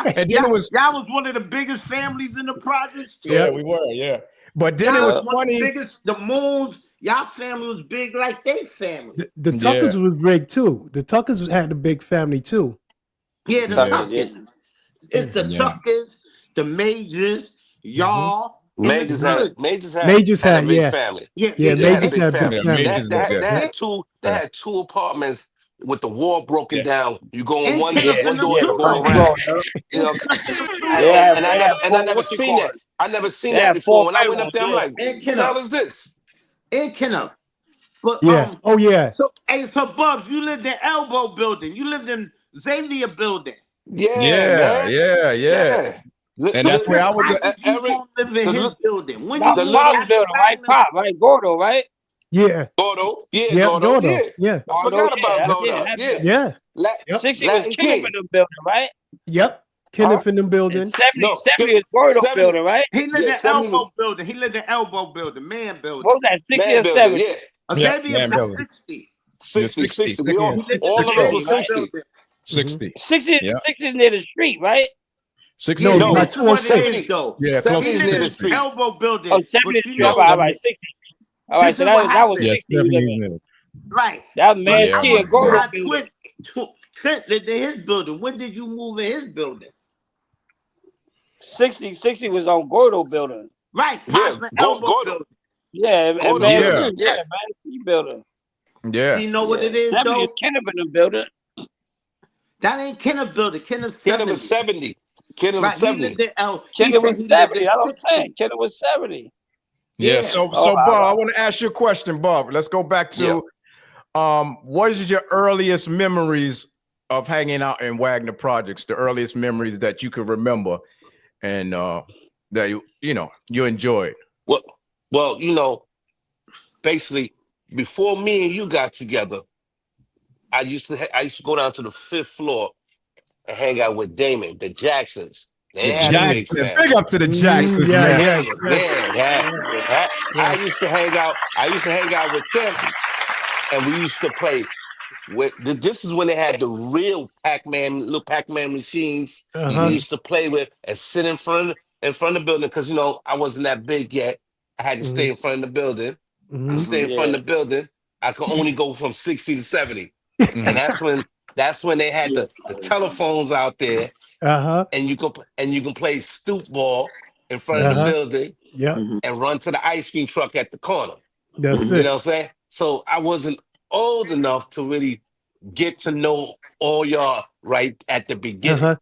was y'all was one of the biggest families in the projects. Yeah, we were. Yeah, but then it was funny. The Moons. Y'all family was big like they family. The Tuckers was big too. The Tuckers had a big family too. Yeah, the Tuckers. It's the Tuckers, the Majors, y'all. Majors had a big family. Yeah, Majors had a big family. They had two apartments with the wall broken down. You go in one door, you go around. You know, and I never seen that. I never seen that before. When I went up there, I'm like, what the hell is this? In Kenner. But So Bubs, you lived in Elbow Building. You lived in Xavier Building. Yeah. And that's where I was at. Eric live in his building. When the Mom's building, right? Pop, right? Gordo, right? Yeah. Gordo. Gordo. Yeah. I forgot about Gordo. Yeah. 60 was Kenneth in the building, right? Yep. Kenneth in the building. 70 is Gordo building, right? He lived in Elbow Building. He lived in Elbow Building, man building. What was that, 60 or 70? Xavier was 60. 60. All of us was 60. 60 is near the street, right? 60. No, that's what it is, though. Yeah, close to the street. Elbow Building. Oh, 70 is street. All right, 60. All right, so that was 60. Right. That was Mansky and Gordo building. Trent lived in his building. When did you move in his building? 60 was on Gordo building. Right. Gordo. Yeah, and Mansky building. Yeah. You know what it is, though? Kenneth in the building. That ain't Kenneth building. Kenneth was 70. Kenneth was 70. Kenneth was 70. That's what I'm saying. Kenneth was 70. Yeah. So Bob, I want to ask you a question, Bob. Let's go back to what is your earliest memories of hanging out in Wagner Projects? The earliest memories that you could remember, and that you enjoyed. Well, basically, before me and you got together, I used to go down to the 5th floor and hang out with Damon, the Jacksons. Big up to the Jacksons, man. I used to hang out with them, and we used to play. This is when they had the real little Pac-Man machines. We used to play with and sit in front of the building, because I wasn't that big yet. I had to stay in front of the building. Stay in front of the building. I could only go from 60 to 70, and that's when they had the telephones out there. And you can play stoop ball in front of the building. And run to the ice cream truck at the corner. That's it. You know what I'm saying? So I wasn't old enough to really get to know all y'all right at the beginning.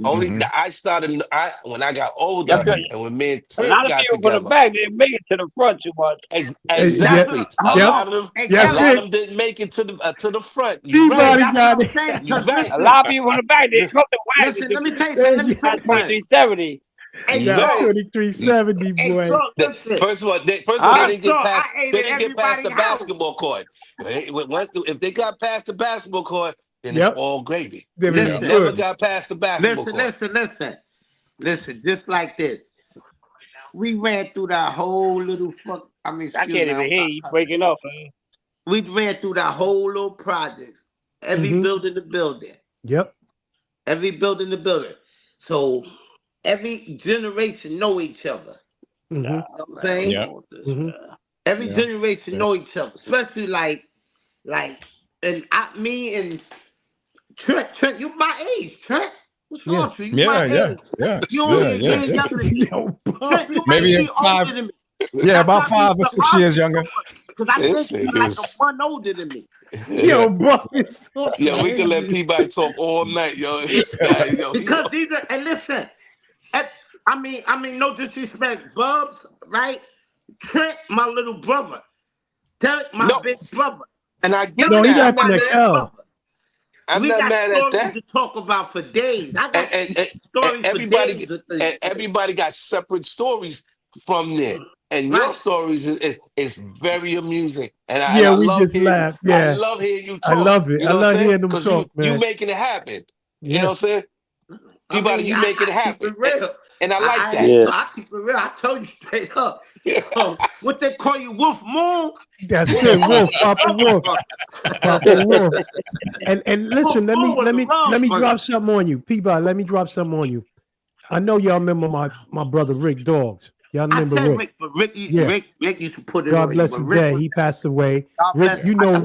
Only I started. When I got older, and when me and a lot of got people from together. the back didn't make it to the front too much. Exactly. A lot of them didn't make it to the front. You right. Got it. Right. A lot of people from the back didn't come to Wagner. Listen, let me tell you something. Let me tell you something. 2370. Hey, That's 2370, boy. First of all, they didn't get past the basketball court. If they got past the basketball court, then it's all gravy. They never got past the basketball court. Listen, just like this. We ran through that whole little I can't even hear you breaking up, man. We ran through that whole little project. Every building to building. Yep. Every building to building. So every generation know each other. You know what I'm saying? Yeah. Every generation know each other. Especially like and me and Trent, you my age, Trent. What's wrong with you? You my age. You only a year younger than me. Trent, you maybe might be 5. older than me. Yeah, about 5 or 6 years younger. Because I think you're like a one older than me. Yo, Buck is so we can let Peabody talk all night, yo. Because these are, and listen, I mean, no disrespect, Bubs, right? Trent, my little brother. Derek, my big brother. And I get no, that. I'm not mad at that. We got stories to talk about for days. I got stories everybody, for days. Everybody got separate stories from there. And your stories is very amusing. And I we love just laugh. Yeah. I love hearing you talk. I love it. You know I love hearing them talk, man. You making it happen. Yeah. You know what I'm saying? Peabody, you make it happen. And I like that. Yeah. I keep it real. I told you straight up. What they call you, Wolf Moon? That's it, Wolf, Papa Wolf. Papa Wolf. And listen, let me drop something on you. Peabody, let me drop something on you. I know y'all remember my brother Rick Dogs. Y'all remember Rick? Rick used to put it God on bless his day. He passed away. Rick, you know.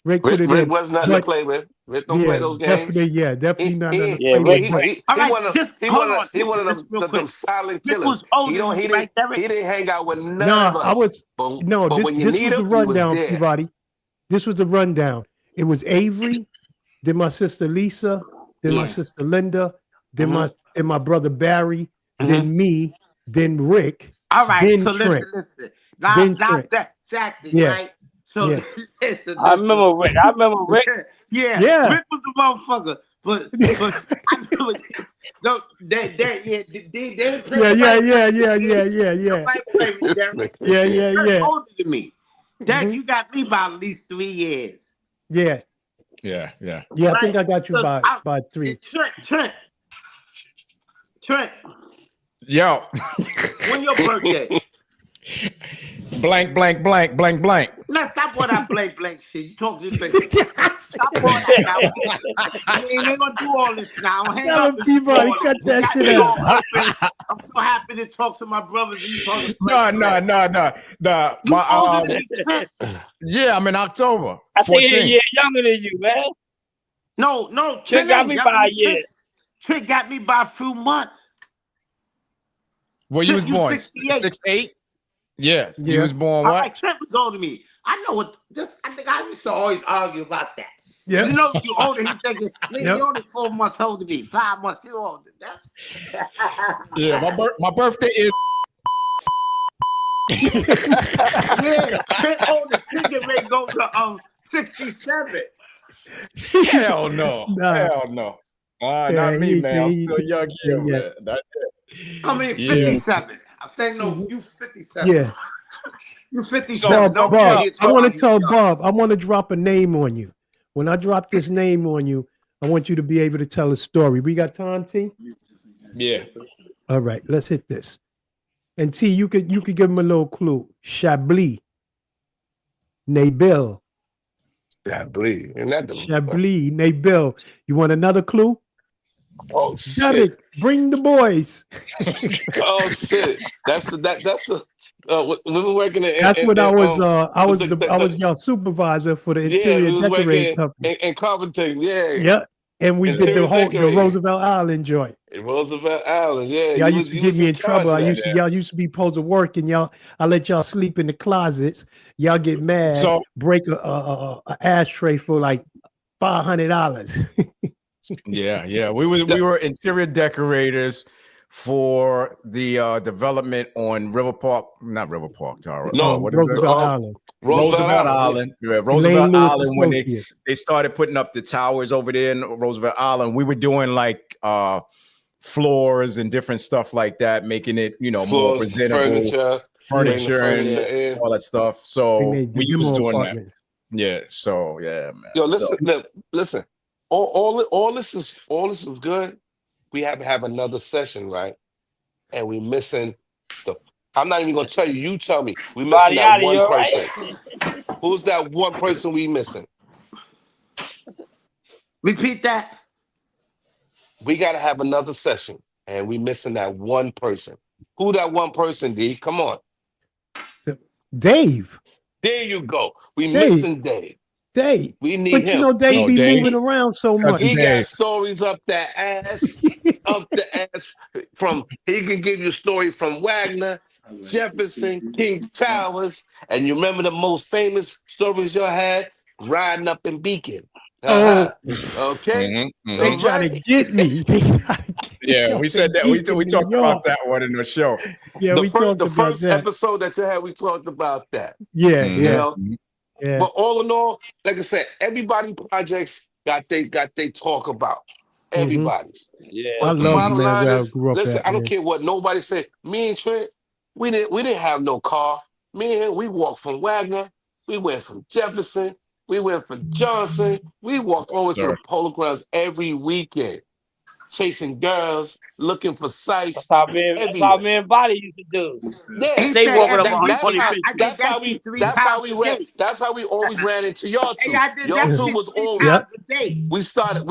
Rick put it in. Rick was nothing to play with. Rick don't play those games. Definitely nothing to play with. He one of them silent killers. He didn't hang out with none of us. This was the rundown, Peabody. This was the rundown. It was Avery, then my sister Lisa, then my sister Linda, then my brother Barry, then me, then Rick. All right, then so Trent. Listen. Now that exactly, right? So listen. I remember Rick. yeah. Rick was the motherfucker. But I remember they Yeah. Older than me. Dad, you got me by at least 3 years. Yeah. Yeah. I think I got you by 3. Trent. Yo. When your birthday? Blank. Let's stop all that blank shit. You talk this big. Stop all that now. We ain't gonna do all this now. Hang up. Everybody cut that shit out. I'm so happy to talk to my brothers. No. Yeah, I'm in October. I think you're a year younger than you, man. No. Trent got me by a year. Trent got me by a few months. Well, you was born 68. Yeah, he was born what? Right, Trent was older than me. I know what. I think I used to always argue about that. Yeah. You know, you older. He thinking, you only 4 months older than me. 5 months you older. Yeah, my birthday is. Yeah, Trent older. Trent ready to go to 67. Hell no. Not me, man. I'm still young here, man. That's it. I mean, 57. I think you 57. Yeah. You 57. Bob, I want to tell Bob, I want to drop a name on you. When I drop this name on you, I want you to be able to tell a story. We got time, T? Yeah. All right, let's hit this. And T, you could give him a little clue. Chablis. Nabil. Chablis. Chablis. Nabil. You want another clue? Oh shit! Derek, bring the boys. Oh shit! That's the. We were working at. That's what I was your supervisor for the interior decorating company in Carpenting. Yeah. And we did the Roosevelt Island joint. Roosevelt Island, yeah. Y'all used to get me in trouble. Y'all used to be supposed to work, and I let y'all sleep in the closets. Y'all get mad, break a ashtray for like $500. Yeah. We were interior decorators for the development on Tower. No, What is it? Roosevelt Island. Roosevelt Island. Yeah, Roosevelt Lewis Island. When Associates. they started putting up the towers over there in Roosevelt Island, we were doing like floors and different stuff like that, making it, more presentable, furniture and all that stuff. So we was doing that. Yeah. So yeah, man. Yo, listen. All this is good. We have to have another session, right? And we missing the. I'm not even gonna tell you. You tell me. We missing that one person. Right? Who's that one person we missing? Repeat that. We gotta have another session, and we missing that one person. Who that one person? D? Come on. Dave. There you go. We missing Dave. Dave. We need him. You know Dave be moving around so much. He got stories up that ass, up the ass. He can give you a story from Wagner, Jefferson, King Towers, and you remember the most famous stories y'all had riding up in Beacon. Okay. They try to get me. Yeah, we said that. We talked about that one in the show. Yeah, the first episode that you had, we talked about that. Yeah, yeah. But all in all, like I said, everybody projects got they talk about. Everybody's. Yeah. I love man, where I grew up listen, at, I don't care what nobody said. Me and Trent, we didn't have no car. Me and him, we walked from Wagner. We went from Jefferson. We went from Johnson. We walked over to the Polo Grounds every weekend, chasing girls, looking for sights. That's how me and Body used to do. Yeah, they walking up on 25th. That's how we always ran into y'all two. Y'all two was always. We started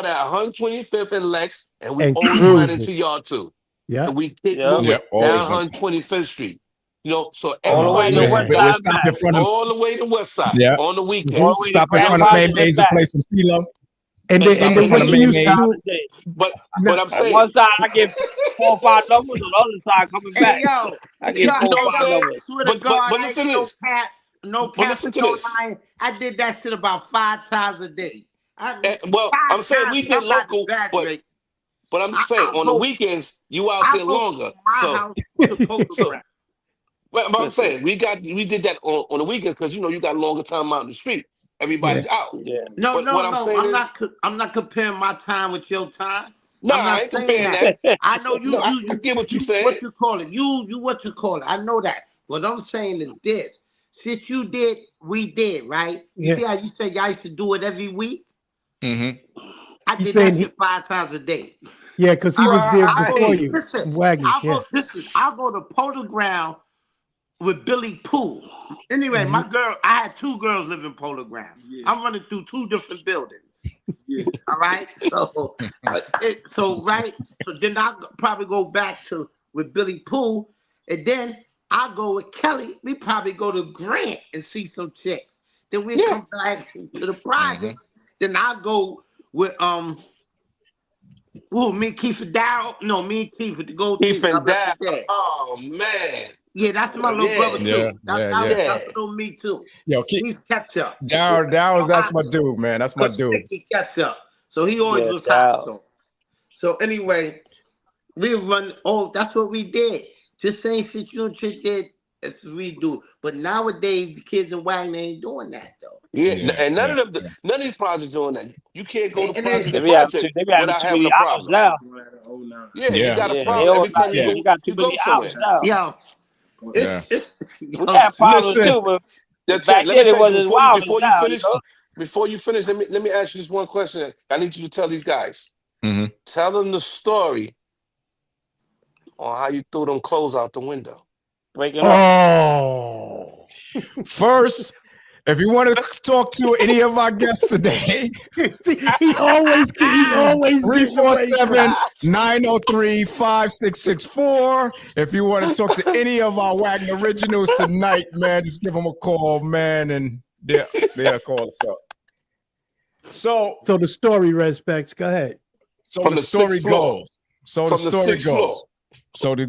at 125th and Lex, and we always ran into y'all two. Yeah, and we kicked down 125th Street. So everybody all the way to West Side. Yeah. On the weekend. Stop in front of Maymay's and play some CeeLo. And then what you used to do. But I'm saying, one side I get 4 or 5 numbers, on the other side coming back. I get 4 or 5 numbers. But listen to this. No cap, no lying. I did that shit about 5 times a day. I'm saying we did local, but I'm just saying on the weekends you out there longer. But I'm saying we did that on the weekends because you got longer time out in the street. Everybody's out. Yeah. No. I'm not comparing my time with your time. No, I'm not I ain't saying that. I know you. I get what you saying. What you call it? You what you call it? I know that. What I'm saying is this: shit you did, we did, right? You see how you say y'all used to do it every week? Mm-hmm. I did that shit 5 times a day. Yeah, because he was there before you. Listen, Wagner, I'll go to Polo Ground with Billy Poole. Anyway, my girl, I had 2 girls live in Polo Ground. I'm running through 2 different buildings. All right. So, so then I'll probably go back with Billy Poole, and then I'll go with Kelly. We probably go to Grant and see some chicks. Then we come back to the project. Then I'll go with me, Keith and Dow. No, me and Keith to go. Keith and Dow. Oh man. Yeah, that's my little brother too. That's little me too. Yo, he's catch up. Dow, that's my dude, man. That's my dude. He catch up. So he always was hot. So anyway, we run. Oh, that's what we did. Just same shit you and Trick did. That's what we do. But nowadays, the kids in Wagner ain't doing that though. Yeah, and none of these projects doing that. You can't go to project without having a problem. Now. Yeah, you got a problem every time you go somewhere. Yeah. We have problems too, but back then it wasn't wild. Before you finish, let me ask you just one question. I need you to tell these guys. Mm-hmm. Tell them the story on how you threw them clothes out the window. Breaking up. First, if you want to talk to any of our guests today, he always 347-903-5664. If you want to talk to any of our Wagner originals tonight, man, just give them a call, man, and they'll call us up. So the story respects. Go ahead. So the story goes. So the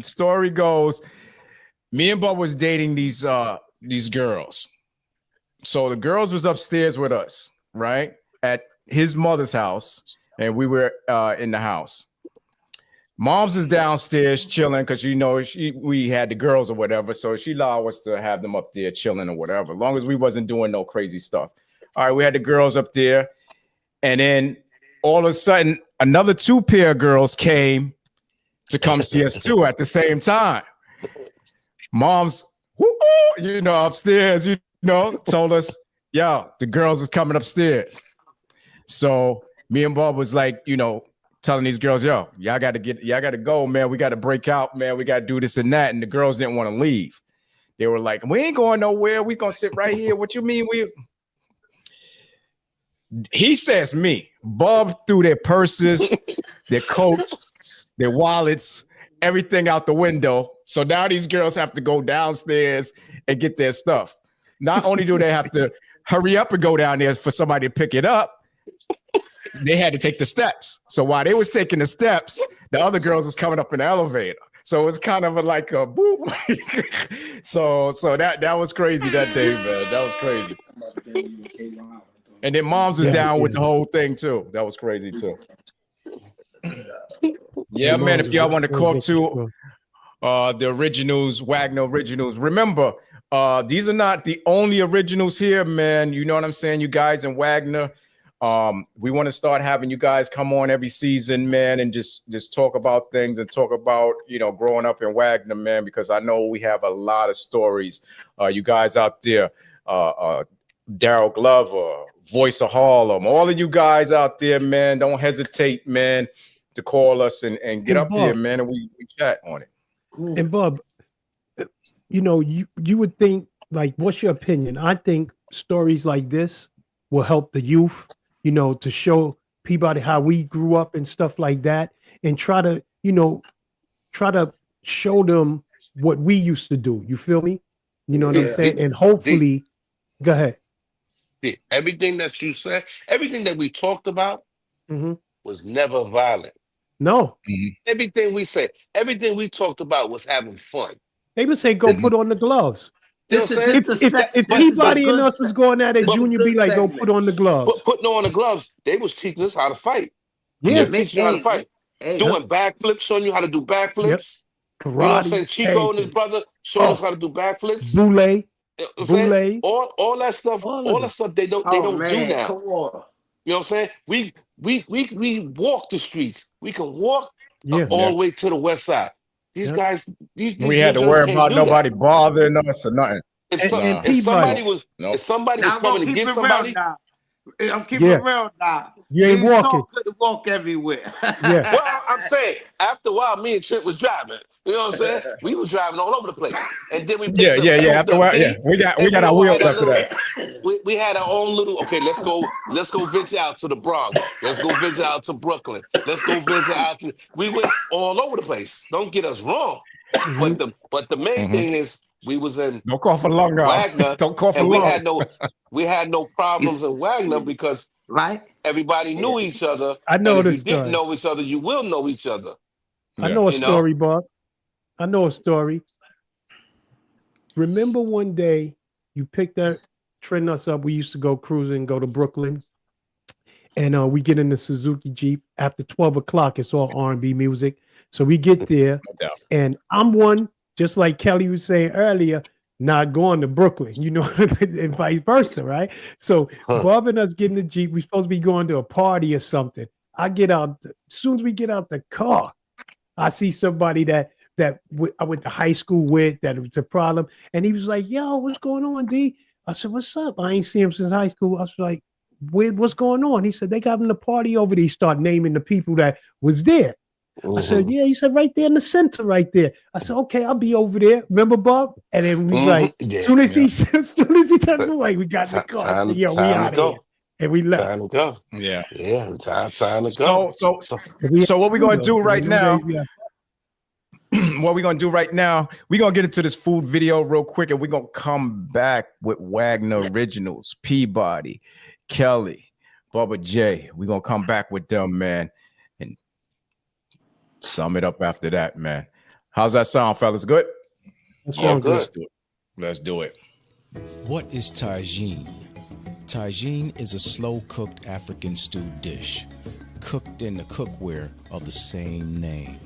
story goes. Me and Bubba was dating these girls. So the girls was upstairs with us, right? At his mother's house. and we were in the house. Mom's is downstairs chilling because we had the girls or whatever, so she allowed us to have them up there chilling or whatever, as long as we wasn't doing no crazy stuff. All right, we had the girls up there, and then all of a sudden, another 2 pair of girls came to come see us too at the same time. Mom's, upstairs, told us, yo, the girls is coming upstairs. So me and Bob was like, telling these girls, yo, y'all got to go, man. We got to break out, man. We got to do this and that. And the girls didn't want to leave. They were like, we ain't going nowhere. We going to sit right here. What you mean? He says me. Bob threw their purses, their coats, their wallets, everything out the window. So now these girls have to go downstairs and get their stuff. Not only do they have to hurry up and go down there for somebody to pick it up, they had to take the steps. So while they was taking the steps, the other girls was coming up in the elevator. So it's kind of like a boop. so that was crazy that day, man. That was crazy. And then Moms was down with the whole thing too. That was crazy too. Yeah, man. If y'all want to talk to the originals, Wagner originals, remember, these are not the only originals here, man. You know what I'm saying? You guys in Wagner. We want to start having you guys come on every season, man, and just talk about things and talk about, growing up in Wagner, man, because I know we have a lot of stories. You guys out there, Daryl Glover, Voice of Harlem, all of you guys out there, man, don't hesitate, man, to call us and get up here, man, and we chat on it. And Bub, you would think, like, what's your opinion? I think stories like this will help the youth, to show Peabody how we grew up and stuff like that, and try to show them what we used to do. You feel me? You know what I'm saying? And hopefully, go ahead. Everything that you said, everything that we talked about was never violent. No. Everything we said, everything we talked about was having fun. They would say, go put on the gloves. If Peabody and us was going at it, Junior be like, go put on the gloves. Putting on the gloves, they was teaching us how to fight. Yeah. Teaching you how to fight. Doing backflips, showing you how to do backflips. Yep. Karate, you know what I'm saying? Chico and his brother showing us how to do backflips. Boule. All that stuff, that stuff they don't do now. Come on. You know what I'm saying? We walk the streets. We can walk all the way to the west side. These guys, we had to worry about nobody bothering us or nothing. If somebody was coming to get somebody, I'm keeping it real now. You ain't walking. Couldn't walk everywhere. Yeah. Well, I'm saying after a while, me and Trent was driving. You know what I'm saying? We was driving all over the place, and then we After a while, we got our wheels after that. We had our own little. Okay, let's go venture out to the Bronx. Let's go venture out to Brooklyn. Let's go venture out to. We went all over the place. Don't get us wrong, but the main thing is. We was in Don't call for long Wagner. Don't call for long. We had no problems in Wagner because everybody knew each other. I know if you didn't know each other, you will know each other. I know a story, Bob. I know a story. Remember one day you picked us up. We used to go cruising, go to Brooklyn, and we get in the Suzuki Jeep. After 12 o'clock, it's all R&B music. So we get there, and I'm one. Just like Kelly was saying earlier, not going to Brooklyn, and vice versa, right? So Bob and us get in the Jeep. We're supposed to be going to a party or something. I get out. As soon as we get out the car, I see somebody that I went to high school with, that it was a problem. And he was like, yo, what's going on, D? I said, what's up? I ain't seen him since high school. I was like, what's going on? He said, they got him a party over there. He started naming the people that was there. I said, yeah. He said, right there in the center, right there. I said, okay, I'll be over there. Remember, Bob? And then we was like, as soon as he turned away, we got in the car. We out of here. And we left. Time to go. Yeah. Time to go. So what we're gonna do right now? What we're gonna do right now? We're gonna get into this food video real quick, and we're gonna come back with Wagner Originals, Peabody, Kelly, Bubba J. We're gonna come back with them, man. Sum it up after that, man. How's that sound, fellas? Good? Good. Let's do it. What is tagine? Tagine is a slow-cooked African stewed dish. cooked in the cookware of the same name.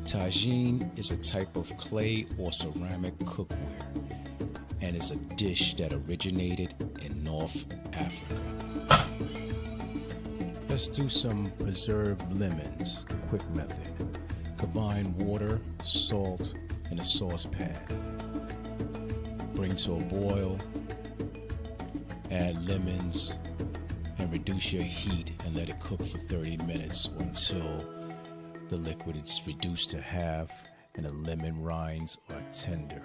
Tagine is a type of clay or ceramic cookware and is a dish that originated in North Africa. Let's do some preserved lemons, the quick method. Combine water, salt, in a saucepan. Bring to a boil, add lemons, and reduce your heat and let it cook for 30 minutes or until the liquid is reduced to half and the lemon rinds are tender.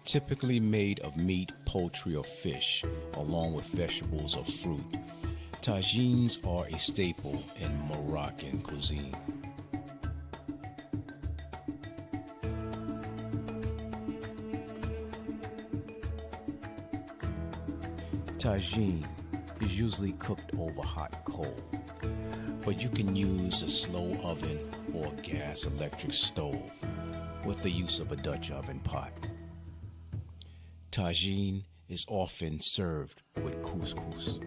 Typically made of meat, poultry, or fish, along with vegetables or fruit. Tagines are a staple in Moroccan cuisine. Tagine is usually cooked over hot coal, but you can use a slow oven or gas electric stove with the use of a Dutch oven pot. Tagine is often served with couscous.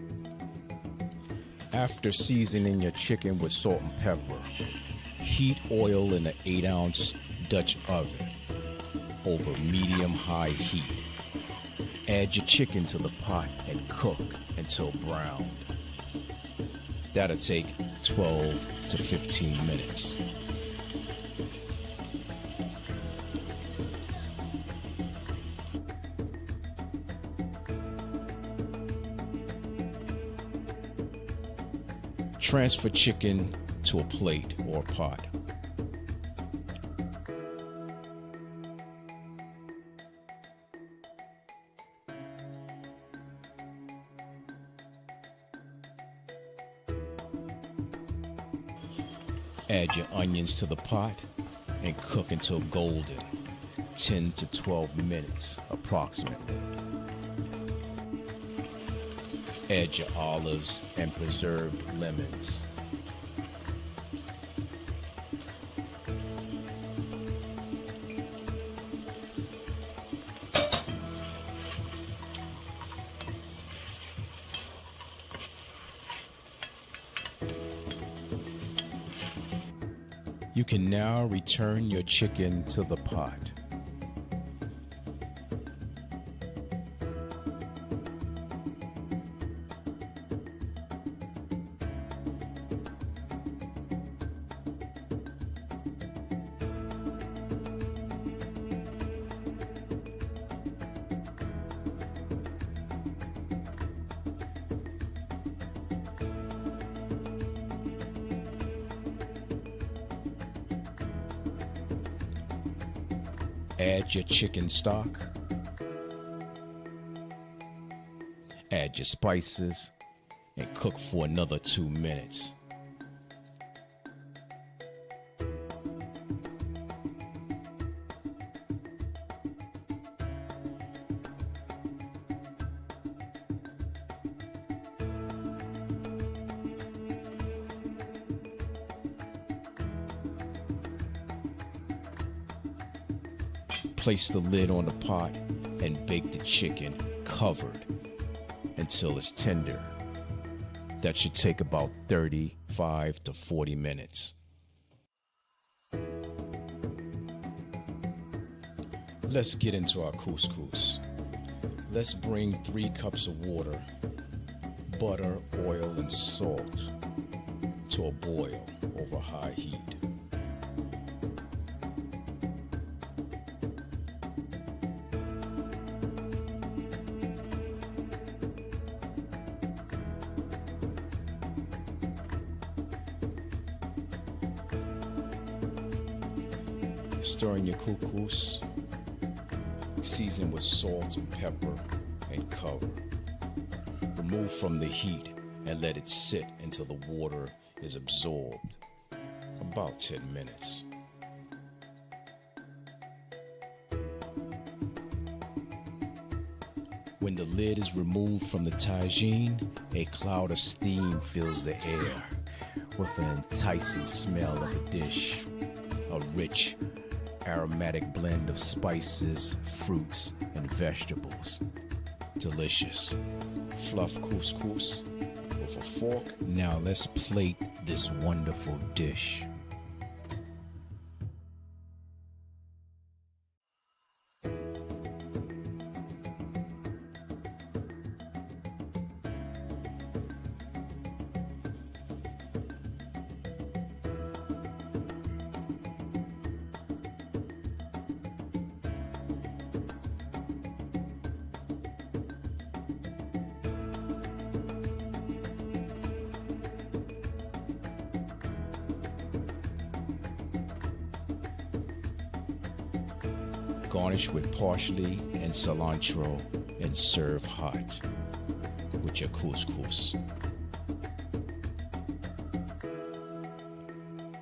After seasoning your chicken with salt and pepper, heat oil in an 8-ounce Dutch oven over medium-high heat. Add your chicken to the pot and cook until browned. That'll take 12 to 15 minutes. Transfer chicken to a plate or pot. Add your onions to the pot and cook until golden, 10 to 12 minutes approximately. Add your olives and preserved lemons. You can now return your chicken to the pot. Add your chicken stock. Add your spices and cook for another 2 minutes. Place the lid on the pot and bake the chicken covered until it's tender. That should take about 35 to 40 minutes. Let's get into our couscous. Let's bring 3 cups of water, butter, oil, and salt to a boil over high heat. Stir in your couscous, season with salt and pepper, and cover. Remove from the heat and let it sit until the water is absorbed, about 10 minutes. When the lid is removed from the tagine, a cloud of steam fills the air with an enticing smell of a dish, a rich, aromatic blend of spices, fruits, and vegetables. Delicious. Fluff couscous with a fork. Now let's plate this wonderful dish. Garnish with parsley and cilantro and serve hot with your couscous.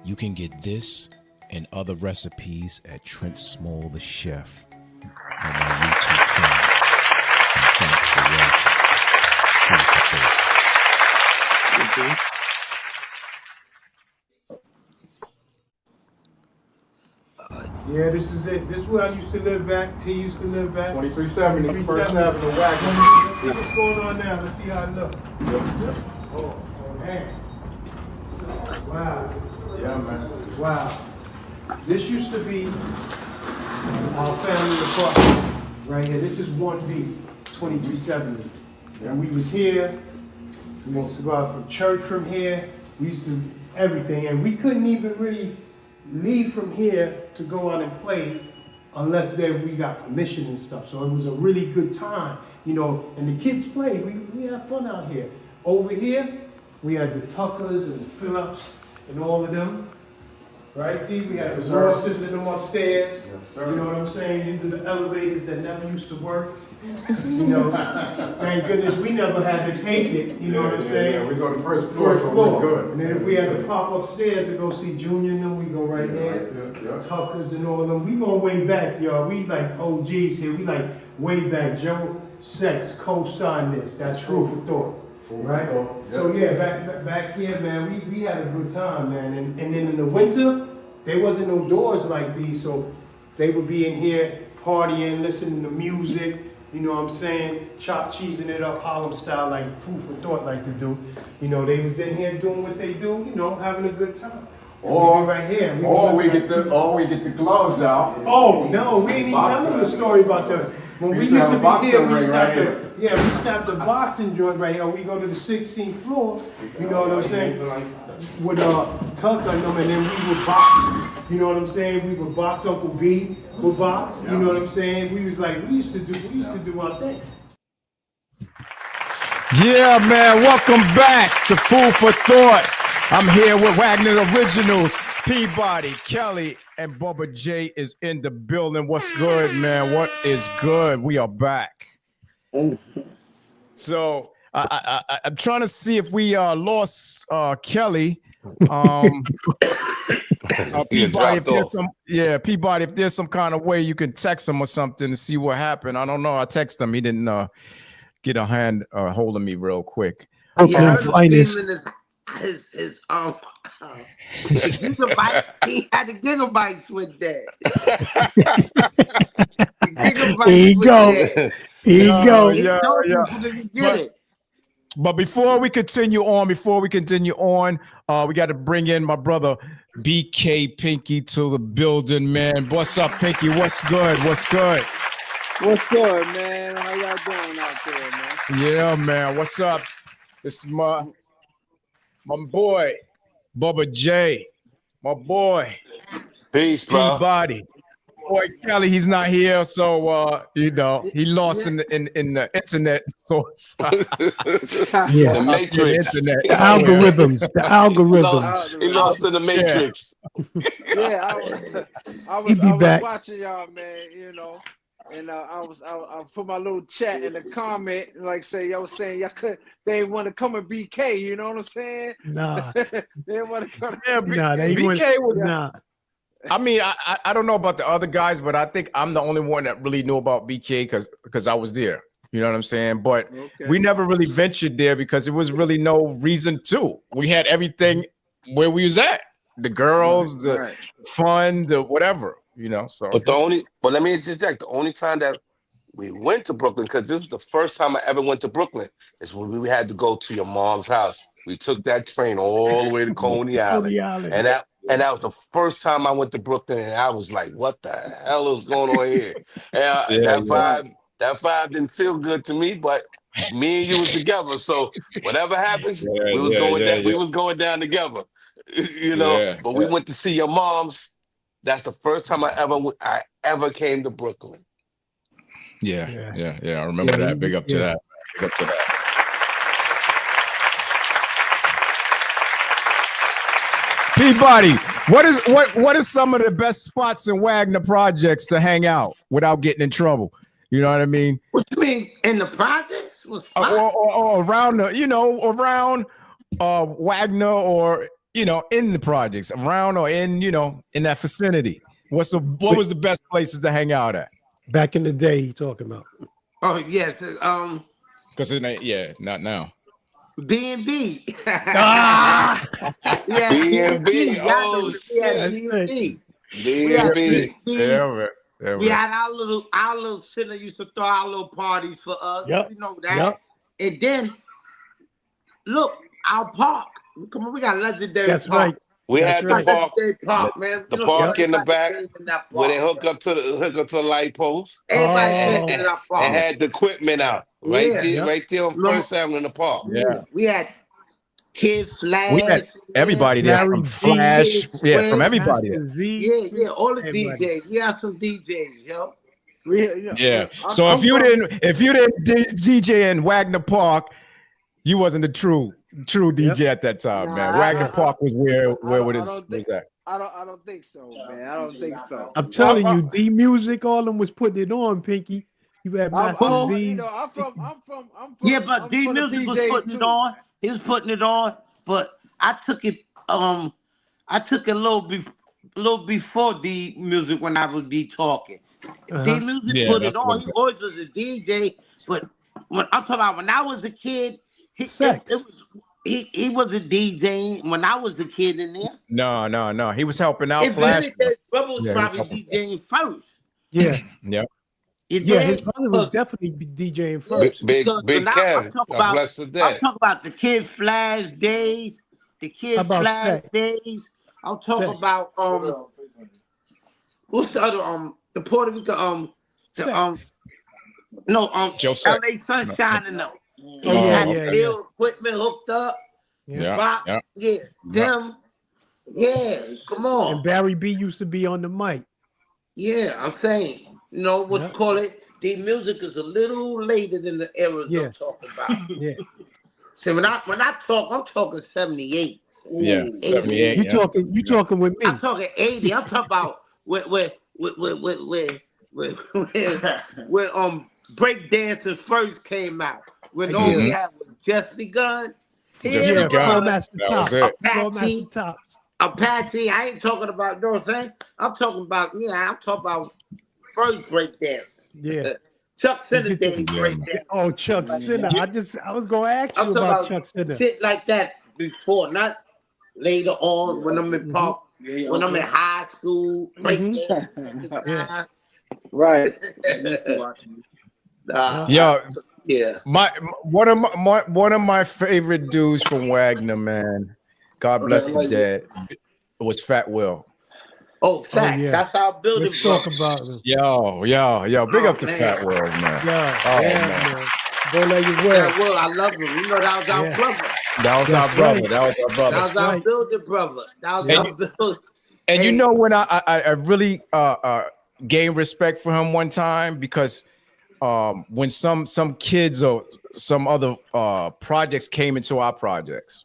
You can get this and other recipes at Trent Small the Chef on my YouTube channel. And thanks for watching. Food for Thought. Yeah, this is it. This is where I used to live at. T used to live at. 2370 First Avenue, Wagner. Let's see what's going on now. Let's see how it looks. Oh, man. Wow. Yeah, man. Wow. This used to be our family apartment right here. This is 1B, 2370. And we was here. We used to go out from church from here. We used to everything. And we couldn't even really leave from here to go out and play unless we got permission and stuff. So it was a really good time, you know, and the kids played. We had fun out here. Over here, we had the Tuckers and the Phillips and all of them. Right, T? We had the Rosses and them upstairs. Yes, sir. You know what I'm saying? These are the elevators that never used to work. You know, thank goodness we never had to take it. You know what I'm saying? Yeah, we was on the first floor, so it was good. And then if we had to pop upstairs to go see Junior and them, we go right here. Yeah. Tuckers and all of them. We going way back, y'all. We like OGs here. We like way back. Joe Sex co-signed this. That's true for thought. Right? So yeah, back here, man, we had a good time, man. And then in the winter, there wasn't no doors like these, so they would be in here partying, listening to music, you know what I'm saying? Chop cheesing it up Harlem style like Food for Thought like to do. You know, they was in here doing what they do, you know, having a good time. Or right here. We get the gloves out. Oh no, we ain't even telling the story about the when we used to be here, we used to have to, we used to have the boxing joint right here. We go to the 16th floor, you know what I'm saying? With Tucker and them, and then we would box. You know what I'm saying? We would box. Uncle B would box. You know what I'm saying? We used to do our thing. Yeah, man. Welcome back to Food for Thought. I'm here with Wagner Originals. Peabody, Kelly, and Bubba J is in the building. What's good, man? What is good? We are back. So I'm trying to see if we lost Kelly. Peabody, Peabody, if there's some kind of way you can text him or something to see what happened. I don't know. I text him. He didn't get a hand hold of me real quick. Yeah, his gigabytes. He had the gigabytes with that. Here you go. Here you go. But before we continue on, we got to bring in my brother BK Pinky to the building, man. What's up, Pinky? What's good? What's good? What's good, man? How y'all doing out there, man? Yeah, man. What's up? This is my boy, Bubba J. My boy. Peace, bro. Peabody. Boy, Kelly, he's not here, so he lost in the internet source. The Matrix. The algorithms. He lost in the Matrix. Yeah, I was watching y'all, man, you know. And I put my little chat in the comment, like y'all was saying they didn't want to come and BK, you know what I'm saying? Nah. They didn't want to come. Yeah, BK was I mean, I don't know about the other guys, but I think I'm the only one that really knew about BK because I was there. You know what I'm saying? But we never really ventured there because there was really no reason to. We had everything where we was at. The girls, fun, the whatever, you know. So but let me interject. The only time that we went to Brooklyn because this was the first time I ever went to Brooklyn. It's when we had to go to your mom's house. We took that train all the way to Coney Island. And that was the first time I went to Brooklyn, and I was like, what the hell is going on here? And that vibe didn't feel good to me, but me and you was together. So whatever happens, we was going down together. You know, but we went to see your mom's. That's the first time I ever came to Brooklyn. Yeah. I remember that. Big up to that. Big up to that. Peabody, what is some of the best spots in Wagner projects to hang out without getting in trouble? You know what I mean? What you mean in the projects? Or around around Wagner, or in the projects, around or in in that vicinity. What was the best places to hang out at? Back in the day, you talking about? Oh yes, because not now. B&B. B&B. Oh, B&B. We had our little center used to throw our little parties for us. You know that. And then look, our park. Come on, we got legendary That's park. Right. We had the park, man. The park in the back where they hook up to the light post. Everybody in our park. And had the equipment out right there on First Avenue in the park. Yeah, we had Kid Flash. We had everybody there from Flash. From everybody. All the DJs. We had some DJs, yo. So if you didn't DJ in Wagner Park, you wasn't the true DJ at that time, man. Wagner Park was where was that? I don't think so, man. I don't think so. I'm telling you, D Music, all of them was putting it on, Pinky. You had Master Z. I'm from but D Music was putting it on. He was putting it on, but I took it. I took it a little before D Music when I would be talking. D Music put it on. He always was a DJ, but when I'm talking about when I was a kid, he was a DJ when I was a kid in there. No. He was helping out. Flash. Bubba was probably DJing first. Yeah. Yeah, his brother was definitely DJing first. Big Kev. I'm talking about the Kid Flash days. Days. I'm talking about what's the other the Puerto Rico LA Sunshine and them. He had field equipment hooked up. Them. Yeah, come on. And Barry B used to be on the mic. Yeah, I'm saying. You know what you call it? The music is a little later than the eras I'm talking about. So when I talk, I'm talking 78. Yeah, 78. You talking with me? I'm talking 80. I'm talking about where break dancing first came out. When all we had was Just Begun. Apache. I ain't talking about, you know what I'm saying? I'm talking about first break dance. Yeah. Chuck Center days break dance. Oh, Chuck Center. I was gonna ask you about Chuck Center. Shit like that before, not later on when I'm in park, when I'm in high school, break dance. Right. One of my favorite dudes from Wagner, man. God bless the dead. Was Fat Will. Oh, Fat. That's our building. Let's talk about him. Yo. Big up to Fat Will, man. Man. Go let you Fat Will, I love him. You know, that was our brother. That was our brother. That was our building brother. That was our building. And you know when I really gained respect for him one time, because when some kids or some other projects came into our projects,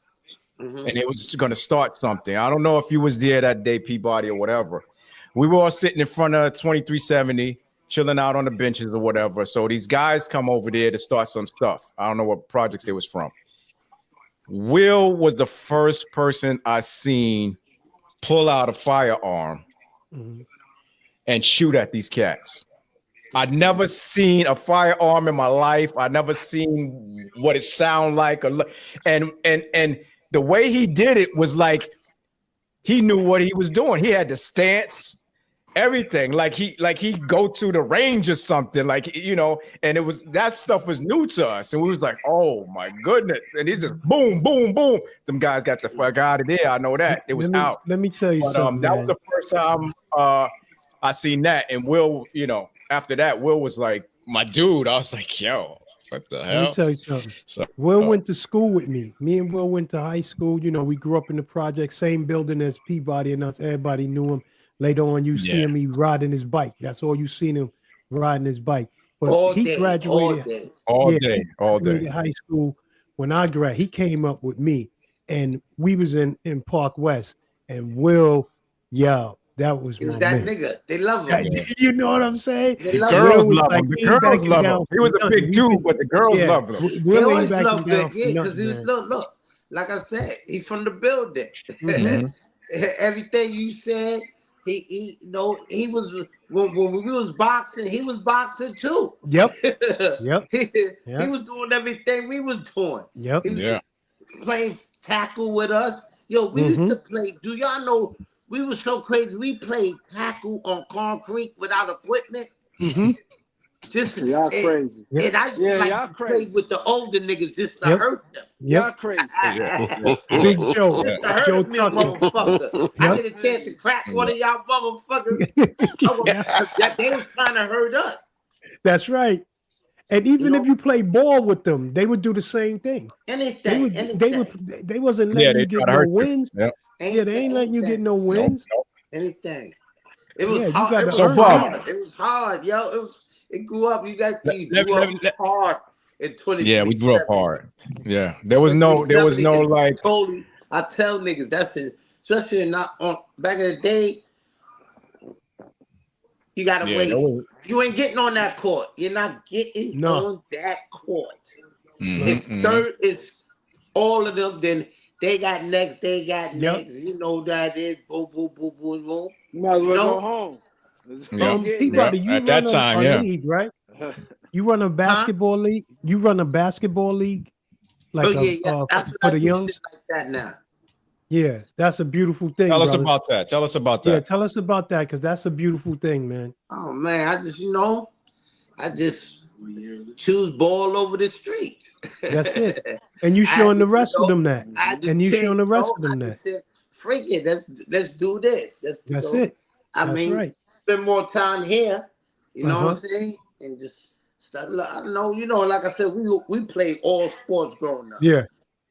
and it was going to start something. I don't know if you was there that day, Peabody, or whatever. We were all sitting in front of 2370, chilling out on the benches or whatever. So these guys come over there to start some stuff. I don't know what projects they was from. Will was the first person I seen pull out a firearm and shoot at these cats. I'd never seen a firearm in my life. I'd never seen what it sound like, and the way he did it was like he knew what he was doing. He had the stance. everything. Like he go to the range or something, like, you know, and it was, that stuff was new to us, and we was like, oh my goodness. And he just boom, boom, boom. Them guys got the fuck out of there. I know that. It was out. Let me tell you something. That was the first time I seen that. And Will, you know, after that, Will was like my dude. I was like, yo, what the hell? Let me tell you something. Will went to school with me. Me and Will went to high school. You know, we grew up in the project, same building as Peabody and us. Everybody knew him. Later on, you see him, he riding his bike. That's all you seen him, riding his bike. But he graduated all day. High school. When I graduated, he came up with me, and we was in Park West. And Will, that was my that man. nigga. They love him. You know what I'm saying? The girls love him. The girls love him. He was a big dude, but the girls love him. They always love that, because look, like I said, he's from the building. Mm-hmm. Everything you said, he you know, he was when we was boxing, he was boxing too. Yep. He was doing everything we was doing. Yep. He was playing tackle with us. Yo, we used to play. Do y'all know? We were so crazy. We played tackle on concrete without equipment. Mm-hmm. Y'all crazy. And I like to play with the older niggas just to hurt them. Y'all crazy. Big Joe. Just to hurt me, motherfucker. I get a chance to crack one of y'all motherfuckers. They was trying to hurt us. That's right. And even if you play ball with them, they would do the same thing. Anything. They wasn't letting you get no wins. Yep. Yeah, they ain't letting you get no wins. Anything. It was hard. It was hard. It was hard, yo. It grew up. You grew up hard in 20. Yeah, we grew up hard. Yeah, there was no like. Totally, I tell niggas that's it. Especially not on back in the day. You gotta wait. You ain't getting on that court. You're not getting on that court. It's third. It's all of them. Then they got next. They got next. You know that is boom, boom, boom, boom, boom. You might as well go home. At that time, league, right? You run a basketball league. You run a basketball league, like for the youngs. Like that now. Yeah, that's a beautiful thing. Tell us about that. Tell us about that. Yeah, tell us about that, because that's a beautiful thing, man. Oh man, I just choose ball over the street. That's it. And you showing the rest of them that. And you showing the rest of them that. Said, freak it, let's do this. That's it. I mean, spend more time here. You know what I'm saying? And just start. I know, like I said, we played all sports growing up. Yeah.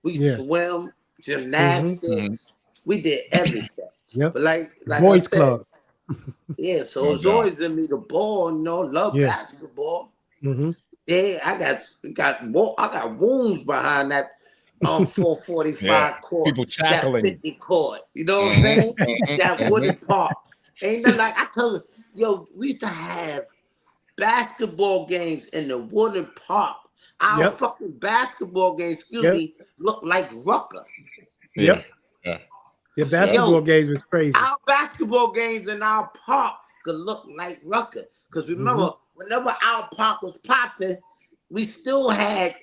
We swim, gymnastics. We did everything. Yep. But like Boys I said, club. Yeah, so it's always in me the ball, love basketball. Mm-hmm. Yeah, I got wounds behind that 445 court. People tackling. That 50 court. You know what I'm saying? That wooden park. Ain't nothing like I tell you, we used to have basketball games in the wooden park. Our fucking basketball games, look like Rucker. Yeah. Your basketball games was crazy. Our basketball games in our park could look like Rucker. Because remember, whenever our park was popping, we still had,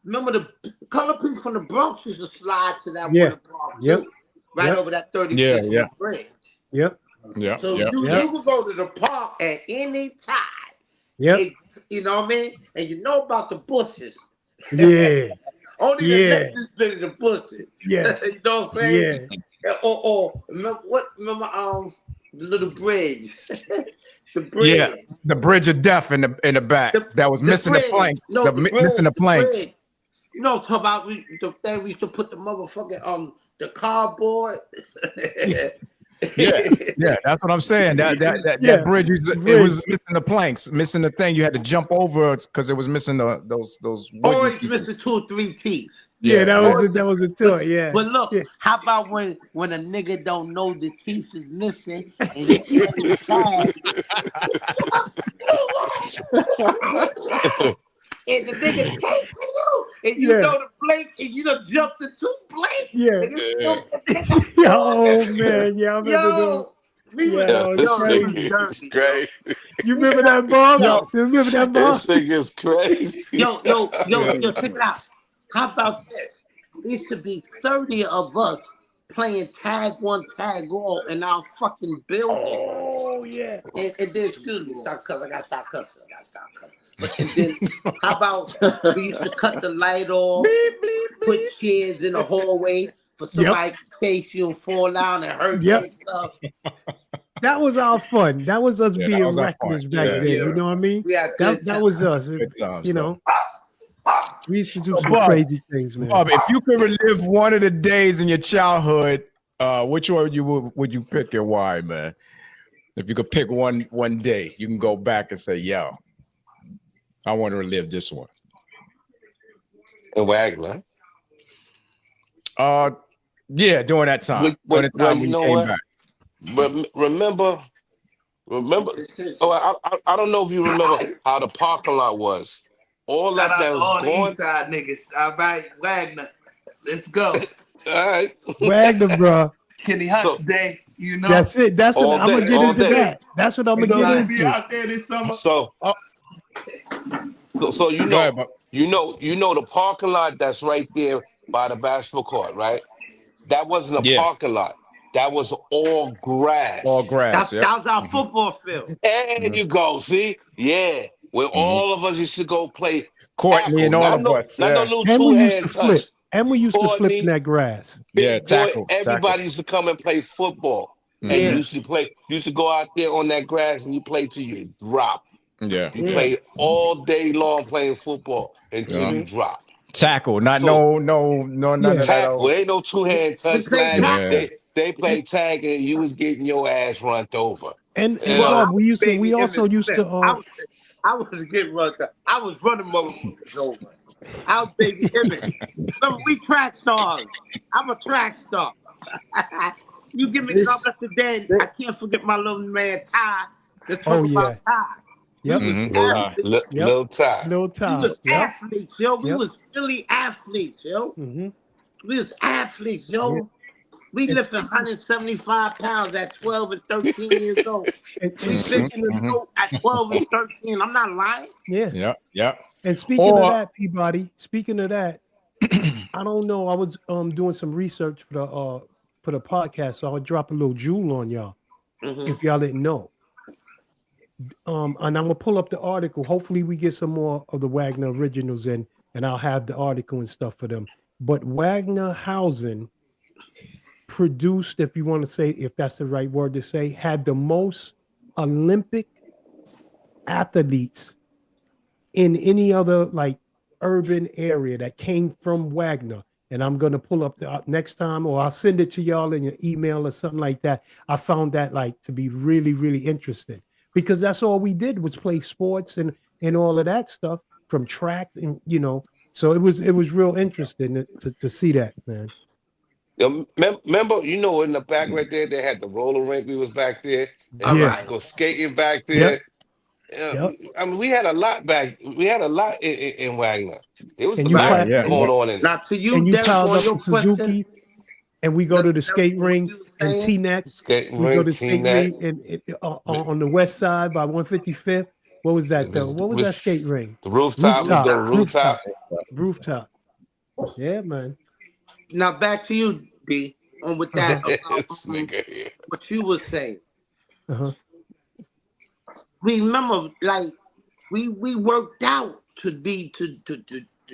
remember the color people from the Bronx used to slide to that wooden park too. Right over that 35th bridge. Yep. So you could go to the park at any time. Yep. You know what I mean? And you know about the bushes. Yeah. Only the legends been in the bushes. Yeah. You know what I'm saying? Yeah. Or remember the little bridge. The bridge. Yeah, the bridge of death in the back that was missing the planks. Missing the planks. You know, talk about the thing we used to put the motherfucking the cardboard. Yeah, that's what I'm saying. That bridge, it was missing the planks, missing the thing. You had to jump over because it was missing those. Always missing 2 or 3 teeth. Yeah, that was a tour. Yeah. But look, how about when a nigga don't know the teeth is missing and you tag? And the nigga takes you, and you know the blink, and you done jump the 2 blink. Yeah. Oh man, I remember It's great. You remember that ball? You remember that ball? This thing is crazy. Yo, check it out. How about this? It should be 30 of us playing tag one, tag all in our fucking building. Oh yeah. And then excuse me, stop cussing. I gotta stop cussing. But and then how about we used to cut the light off, put chairs in the hallway for somebody to chase you and fall down and hurt you and stuff. That was our fun. That was us being reckless back then. You know what I mean? That was us. You know. We used to do some crazy things, man. Bob, if you could relive one of the days in your childhood, which one would you pick and why, man? If you could pick one day, you can go back and say, yo, I want to relive this one. In Wagner. Yeah, during that time. During the time when you came back. Remember. Oh, I don't know if you remember how the parking lot was. All that was all going. The East Side niggas. All right, Wagner. Let's go. All right. Wagner, bro. Kenny Hunt's day. You know. That's it. That's what I'm gonna get into. That. That's what I'm gonna get into. Be out there this summer. So you know the parking lot that's right there by the basketball court, right? That wasn't a parking lot. That was all grass. All grass. That was our football field. And you go, see? Yeah. Where all of us used to go play Courtney and all of us. Not no little and we used to flip. flip. And we used to flip in that grass. Tackle. Everybody used to come and play football. And used to go out there on that grass and you play till you drop. Yeah. You play all day long playing football until you drop. Tackle. None of that. Tackle. Ain't no two-hand touch flag. They played tag and you was getting your ass run over. And we also used to I was getting run over. I was running motherfuckers over. I was baby Emmett. Remember, we track stars. I'm a track star. You give me God bless the dead. I can't forget my little man Ty. Let's talk about Ty. Yep. Little Ty. We was athletes, yo. We was really athletes, yo. We was athletes, yo. We lifted 175 pounds at 12 and 13 years old. We fishing the boat at 12 and 13. I'm not lying. Yeah. Yeah. And speaking of that, Peabody, I don't know. I was doing some research for the podcast, so I'll drop a little jewel on y'all if y'all didn't know. And I'm gonna pull up the article. Hopefully, we get some more of the Wagner originals in, and I'll have the article and stuff for them. But Wagner Housing produced, if you want to say, if that's the right word to say, had the most Olympic athletes in any other like urban area that came from Wagner. And I'm going to pull up the next time, or I'll send it to y'all in your email or something like that. I found that like to be really, really interesting because that's all we did was play sports and all of that stuff from track and, so it was real interesting to see that, man. Remember, in the back right there, they had the roller rink. We was back there. And we used to go skating back there. I mean, we had a lot in Wagner. It was a lot going on. Now, to you, and you Derek, piled on up your to Suzuki, question, and we go to the skate ring and T-Nex. We go to skate ring on the west side by 155th. What was that though? What was that skate ring? The rooftop. Rooftop. Yeah, man. Now back to you, D. On with that, what you were saying. Remember, like we worked out to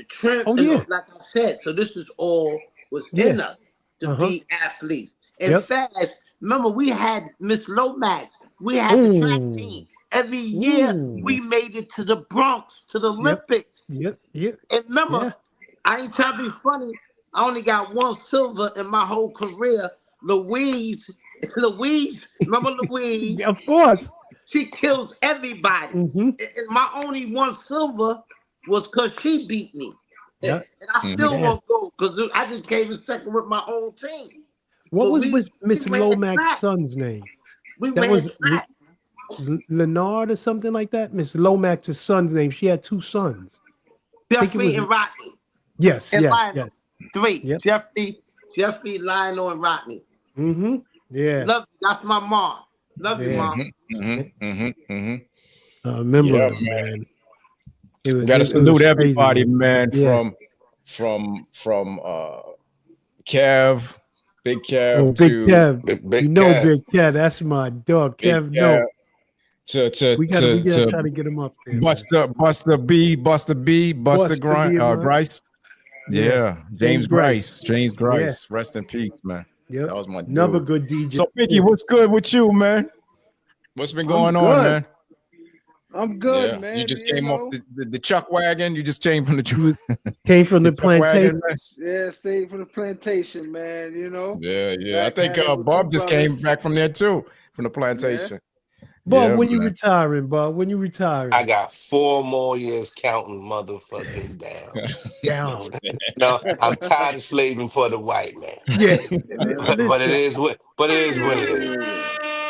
trim. Like I said, so this is all was in us to be athletes. In fact, remember we had Miss Lomax. We had the track team. Every year we made it to the Bronx, to the Olympics. Yep. And remember, I ain't trying to be funny. I only got one silver in my whole career. Louise, remember Louise? Of course. She kills everybody. And my only one silver was because she beat me. And I still won't go because I just came in second with my own team. What was Miss Lomax's son's name? That was Leonard or something like that? Miss Lomax's son's name. She had two sons. Jeffrey and Rodney. Yes. Three. Jeffrey, Lionel, and Rodney. Yeah. Love you. That's my mom. Love you, mom. Remember, man. Gotta salute everybody, man. From Kev, Big Kev, Big Kev. Big Kev. That's my dog. Kev, We gotta try to get him up there. Buster Grice. Yeah, James Grice. Yeah. Rest in peace, man. Yep. That was my Another dude. good DJ. So, Mickey, what's good with you, man? What's been going on, man? I'm good, Yeah. man. You just came off the chuck wagon. You just came from the plantation. Yeah, stayed from the plantation, man. You know. Yeah. I think Bob just came back from there too, from the plantation. Bob, when you retiring, Bob? When you retiring? I got 4 more years counting motherfucking down. No, I'm tired of slaving for the white man. Yeah. but it is what it is.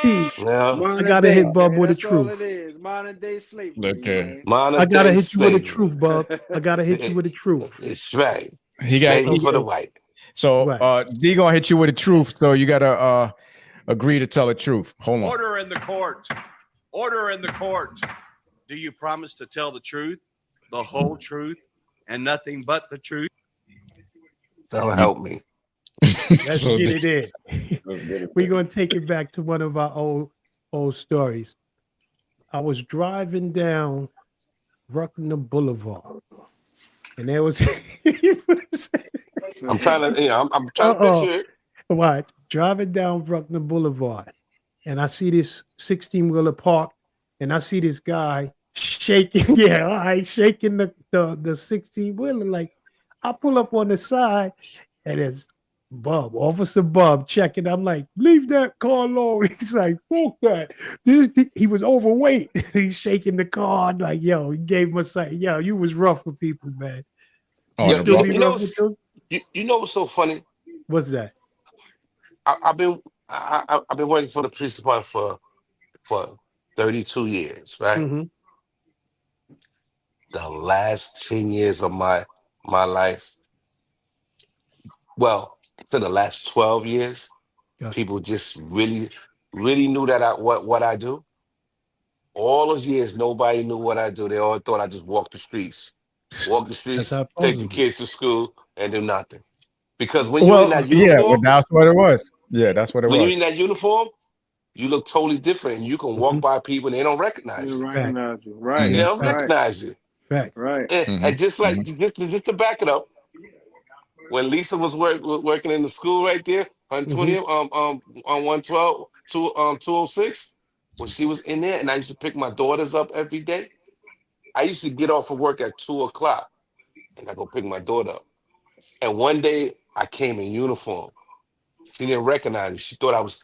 I gotta hit Bob with the truth. That's all it is. Modern day slavery. Okay. I gotta hit you with the truth, Bob. I gotta hit you with the truth. It's right. He for the white. So D gonna hit you with the truth. So you gotta agree to tell the truth. Hold on. Order in the court. Order in the court. Do you promise to tell the truth, the whole truth, and nothing but the truth? That'll help me. Let's get it in. We're gonna take it back to one of our old stories. I was driving down Bruckner Boulevard, and there was I'm trying to picture it. Watch, driving down Bruckner Boulevard, and I see this 16-wheeler park, and I see this guy shaking, shaking the 16-wheeler. Like, I pull up on the side, and it's Officer Bub checking. I'm like, leave that car alone. He's like, fuck that. He was overweight. He's shaking the car. I'm like, yo, he gave him a sight. Yo, you was rough with people, man. You know what's so funny? What's that? I've been working for the police department for 32 years, right? Mm-hmm. The last 10 years of my life, well, to the last 12 years, people just really knew that what I do. All those years, nobody knew what I do. They all thought I just walk the streets, take the kids to school, and do nothing. Because when you're in that uniform, that's what it was. Yeah, that's what it was. When you're in that uniform, you look totally different, and you can walk by people and they don't recognize you. Right. They don't recognize you. Right. And just like just to back it up, when Lisa was working in the school right there on 20 on 112 206, when she was in there, and I used to pick my daughters up every day. I used to get off of work at 2:00, and I go pick my daughter up. And one day I came in uniform. She didn't recognize me. She thought I was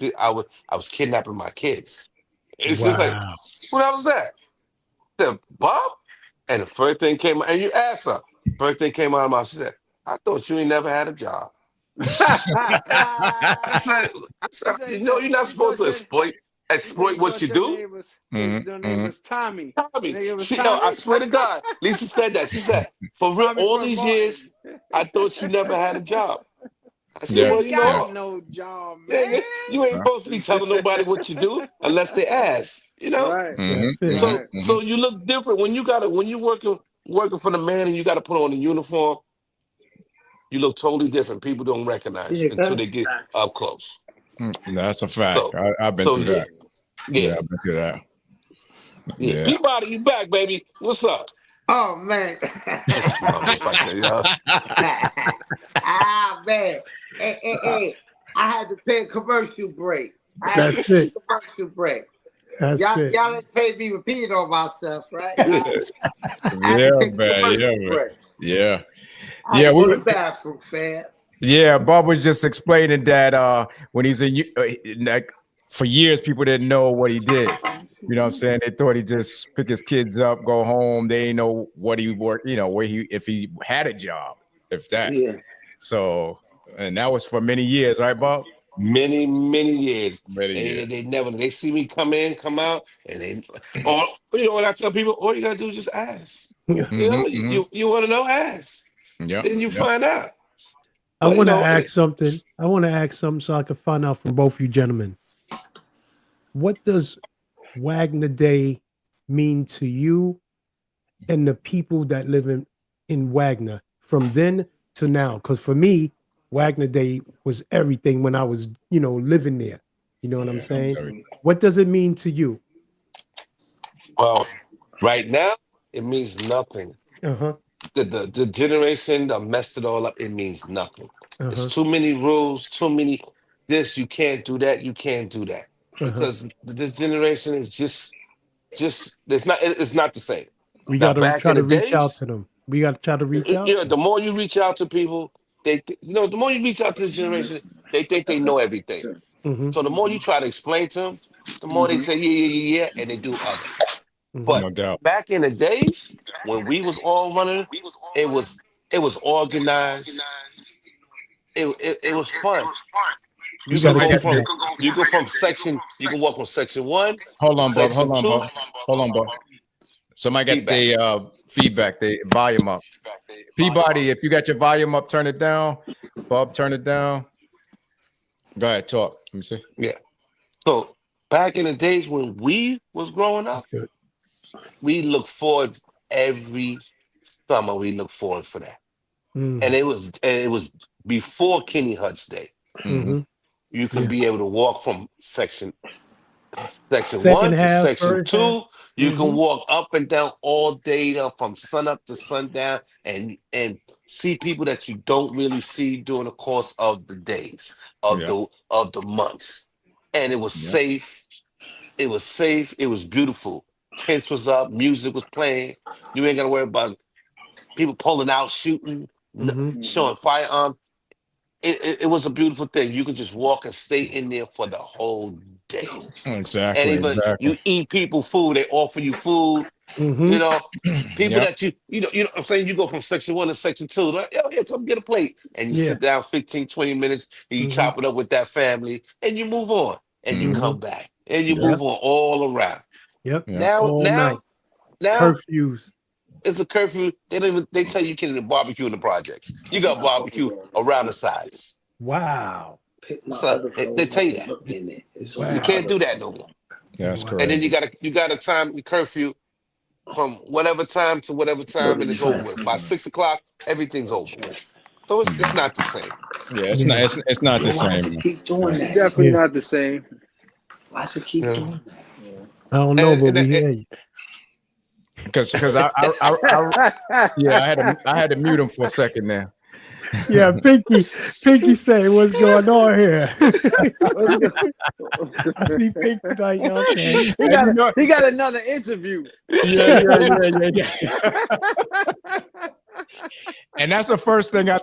kidnapping my kids. It's just like, what hell was that? The Bob? And the first thing came out, and you asked her. First thing came out of my mouth. She said, "I thought you ain't never had a job." I said, you're not supposed to exploit what you do. Your name was Tommy. I swear to God, Lisa said that. She said, for real, all these years, I thought you never had a job. I said, well, you know, no job, man. You ain't supposed to be telling nobody what you do unless they ask, you know? Right. So you look different when you working for the man and you gotta put on a uniform. You look totally different. People don't recognize you until they get up close. That's a fact. I've been through that. Yeah, I've been through that. Yeah. Peabody, you back, baby. What's up? Oh man. Man. Hey. I had to pay a commercial break. That's it. Commercial break. That's y'all didn't pay me repeating all my stuff, right? Yeah. Yeah, we the bathroom, fam. Yeah, Bob was just explaining that when he's for years, people didn't know what he did. You know what I'm saying? They thought he just pick his kids up, go home. They didn't know what he worked, if he had a job, if that. Yeah. So, and that was for many years, right, Bob? Many years. They never, they see me come in, come out, and they, when I tell people, all you gotta do is just ask. You want to know, ask. Yeah. Then you find out. I want to ask something. I want to ask something so I can find out from both you gentlemen. What does Wagner Day mean to you and the people that live in Wagner from then to now? Because for me, Wagner Day was everything when I was, living there. You know what I'm saying? What does it mean to you? Well, right now, it means nothing. The generation that messed it all up, it means nothing. It's too many rules, too many this, you can't do that, you can't do that. Because this generation is just it's not the same. We Now got to back try in the to reach out days, to them. We got to try to reach out. the more you reach out to people, the more you reach out to this generation, they think they know everything. So the more you try to explain to them, the more they say yeah, and they do other. But No doubt. back in the days when we was all running, it was organized. It was fun. You We can got to go get from that. you can walk from section 1 Hold to on, Bob. section Hold on, 2. Bob. Hold on, Bob. Somebody got Feedback. the feedback, the volume up. Peabody, if you got your volume up, turn it down. Bob, turn it down. Go ahead, talk. Let me see. Yeah. So back in the days when we was growing up, we look forward every summer. We look forward for that, and it was before Kenny Hut's day. You could be able to walk from section Second 1 to half, section first 2. half. You can walk up and down all day from sun up to sundown and see people that you don't really see during the course of the days of the months. And it was safe. It was safe. It was beautiful. Tents was up. Music was playing. You ain't got to worry about people pulling out, shooting, showing firearms. It was a beautiful thing. You could just walk and stay in there for the whole day. And Exactly. even you eat people food, they offer you food. You know, people that you know what I'm saying, you go from section 1 to section 2, like, yo, here, come get a plate. And you sit down 15, 20 minutes, and you chop it up with that family, and you move on. And you come back. And you move on all around. Now, All night. Curfews. It's a curfew. They tell you can't even barbecue in the projects. You got barbecue around the sides. Wow. So they tell you that. You can't do that no more. That's correct. And then you got a time curfew from whatever time to whatever time, and it's over with. By 6 o'clock, everything's over with. So it's not the same. Yeah, it's not the same. Keep doing that. Definitely not the same. Why should keep doing that? I don't know, but we hear you. Because I had to mute him for a second there. Yeah, Pinky say, what's going on here? I see Pinky like, okay. He got another interview. Yeah. And that's the first thing I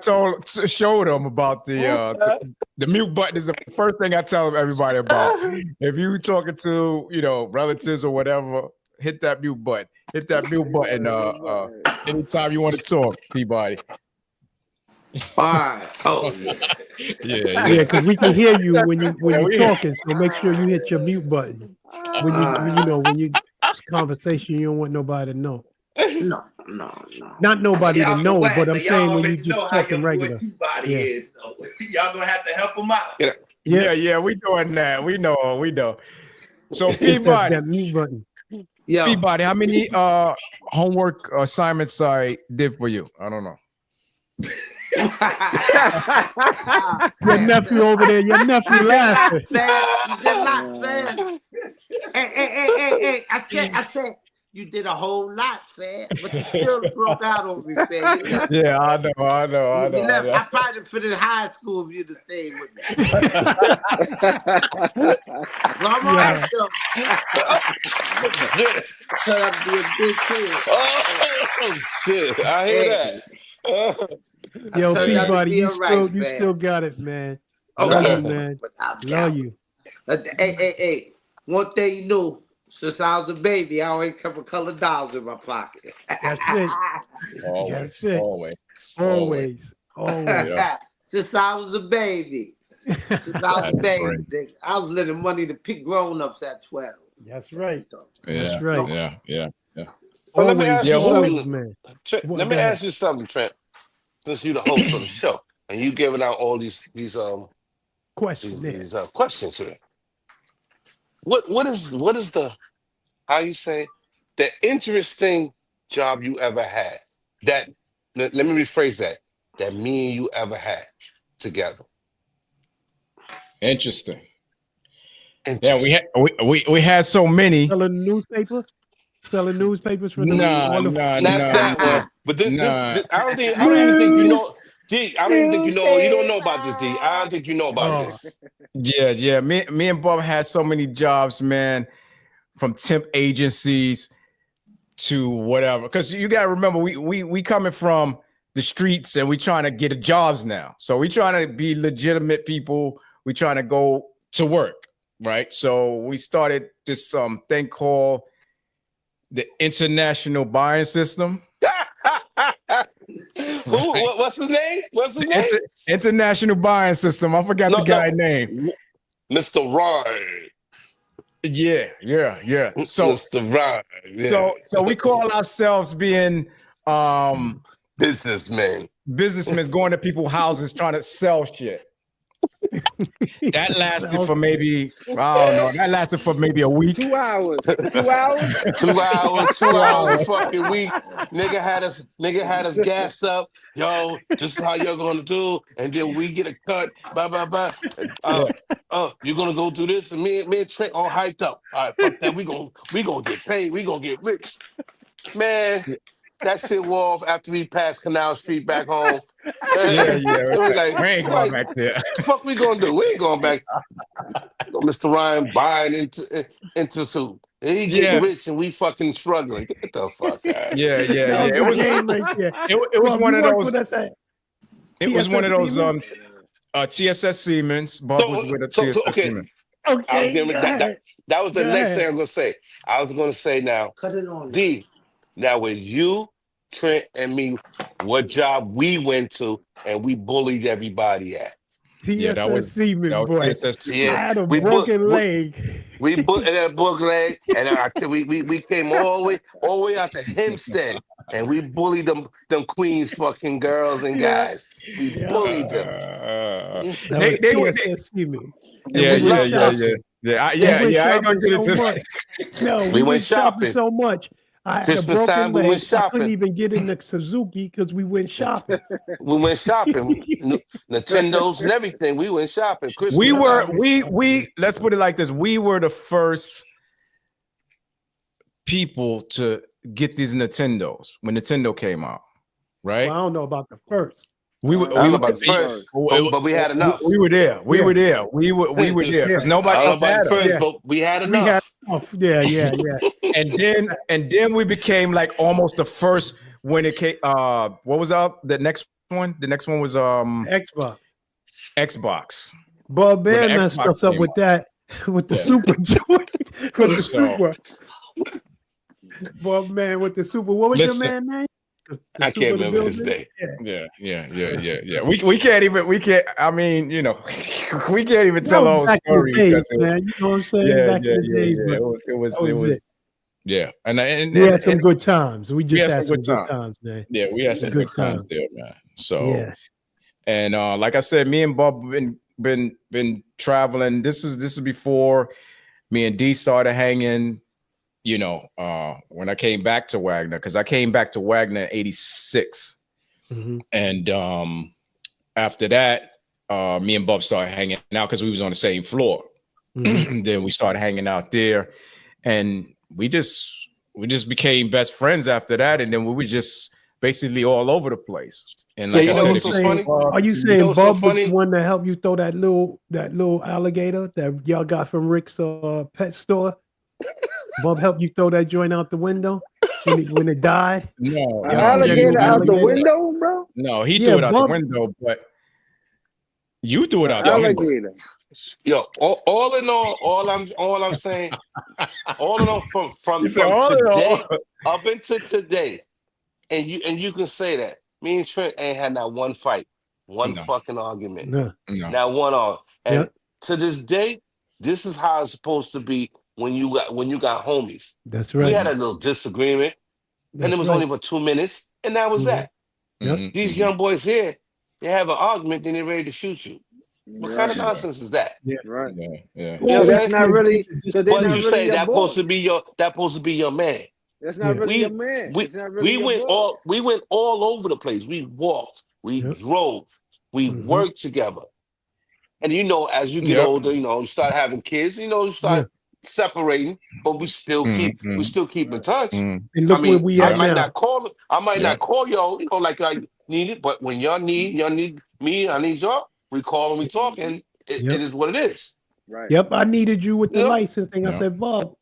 showed him about the mute button. Is the first thing I tell everybody about. If you talking to relatives or whatever, hit that mute button. Hit that mute button. Anytime you want to talk, Peabody. All right. Oh, yeah. Because we can hear you when you're talking. So make sure you hit your mute button when you conversation. You don't want nobody to know. No. Not nobody to know, but I'm saying when you just talking regular. Is, so y'all gonna have to help him out. Yeah. We doing that. We know. So Peabody, that mute button. Yeah. Peabody, how many homework assignments I did for you? I don't know. Your nephew over there, laughing. Not fair. Hey. I said you did a whole lot, fair, but you still broke out on me, fair. Yeah, I know. You left. I probably finished high school if you'd have stayed with me. So I'm all right, though. Turned out to be a big kid. Oh shit! I hear that. Yo, Peabody, you still got it, man. Love you, man. Love you. Hey. One thing you know, since I was a baby, I always kept a couple of dollars in my pocket. That's it. Always. Yeah. Since I was a baby. I was lending money to pick grown-ups at 12. That's right. Yeah. Well, let me ask you something, Trent. Since you're the host of the show and you giving out all these questions, these questions here, what is the, how you say, the interesting job you ever had? That let me rephrase that me and you ever had together. Interesting. Yeah, we had so many. Selling newspaper. selling newspapers for the Not that one. But this I don't even think you know. D, I don't even think you know. You don't know about this, D. I don't think you know about this. Yeah. Me and Bubba had so many jobs, man, from temp agencies to whatever. Because you gotta remember, we coming from the streets and we trying to get jobs now. So we trying to be legitimate people. We trying to go to work, right? So we started this thing called the International Buying System. What's his name? International Buying System. I forgot the guy's name. Mr. Ryan. Yeah. So Mr. Ryan. Yeah. So we call ourselves being businessmen going to people's houses trying to sell shit. That lasted for maybe, I don't know, that lasted for maybe a week. 2 hours. 2 hours? 2 hours. 2 hours a fucking week. Nigga had us gassed up. Yo, this is how you're gonna do, and then we get a cut. Blah blah blah. You're gonna go do this, and me and Trent all hyped up. All right, fuck that. We gonna get paid. We gonna get rich, man. That shit wore off after we passed Canal Street back home. Yeah. We ain't going back there. What the fuck we gonna do? We ain't going back. Mr. Ryan buying into soup. And he getting rich and we fucking struggling. Get the fuck out. Yeah. It was one of those. It was one of those TSS Siemens. Bob was with a TSS Siemens. Okay. That was the next thing I'm gonna say. I was gonna say now, cut it on. D. Now with you, Trent, and me, what job we went to and we bullied everybody at. TSS Siemens, boy. Yeah. I had a broken leg. We had a broken leg, and we came all the way out to Hempstead, and we bullied them Queens fucking girls and guys. We bullied them. They were TSS Siemens. Yeah. I ain't gonna get into that. No, we went shopping so much. I had a broken leg. I couldn't even get in the Suzuki because we went shopping. We went shopping. Nintendos and everything. We went shopping. We let's put it like this. We were the first people to get these Nintendos when Nintendo came out, right? Well, I don't know about the first. We were the first, but we had enough. We were there. We were there because nobody else had first, but we had enough. Yeah. and then we became like almost the first when it came. What was the next one? The next one was Xbox. Bob Bear messed us up with that, with the Super joint, with the Super. Bob man with the Super. What was your man name? I can't remember his name. Yeah. We can't. I mean, you know, we can't even tell all stories. Man, you know what I'm saying? Back in the day, it was. Yeah, and we had some good times. We just had some good times, man. Yeah, we had some good times there, man. So, and like I said, me and Bob been traveling. This was before me and D started hanging. You know, when I came back to Wagner, because I came back to Wagner in '86, and after that, me and Bob started hanging out because we was on the same floor. Then we started hanging out there, and we just became best friends after that, and then we were just basically all over the place. And like I said, are you saying Bob was the one that helped you throw that little alligator that y'all got from Rick's pet store? Bob helped you throw that joint out the window when it died? No, alligator out the window, bro? No, he threw it out the window, but you threw it out the window. Yo, all in all I'm saying, all in all from today up until today, and you can say that me and Trent ain't had not one fight, fucking argument, not one on. And to this day, this is how it's supposed to be when you got homies. That's right. We had a little disagreement, and it was only for 2 minutes, and that was that. These young boys here, they have an argument, then they're ready to shoot you. What kind of nonsense is that? Yeah, right. Yeah. Well, that's not really. What did you say? That supposed to be your man. That's not really your man. We went all over the place. We walked, we drove, we worked together. And you know, as you get older, you know, you start having kids, you know, you start separating, but we still keep in touch. And look where we I at might now. not call. I might not call y'all. You know, like I need it, but when y'all need me, I need y'all. We call and we talk, and it is what it is. Right. Yep, I needed you with the license thing. I said, Bob,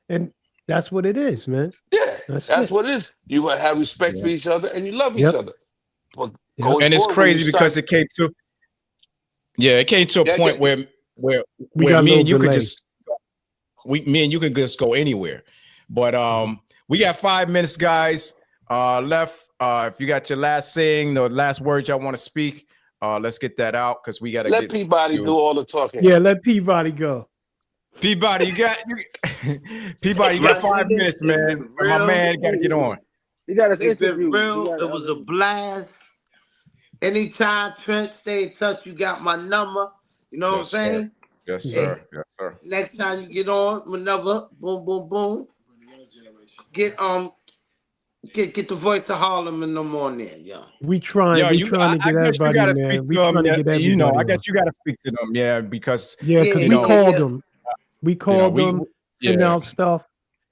and that's what it is, man. Yeah, that's what it is. You have respect for each other, and you love each other. But and it's crazy because it came to a point where me and you could just me and you can just go anywhere. But we got 5 minutes, guys, left. If you got your last saying, the last words y'all want to speak, let's get that out because we got to let Peabody do all the talking. Yeah, let Peabody go. Peabody, you got 5 minutes, man. My man got to get on. You got us interviewed. It was a blast. Anytime, Trent, stay in touch. You got my number. You know what I'm saying? Yes, sir. Yes, sir. Next time you get on, whenever, boom, boom, boom. Get the voice of Harlem in the morning, We trying to get everybody, man. We trying to get everybody. You know, I got you got to speak to them, because we called them. We called them, send out stuff,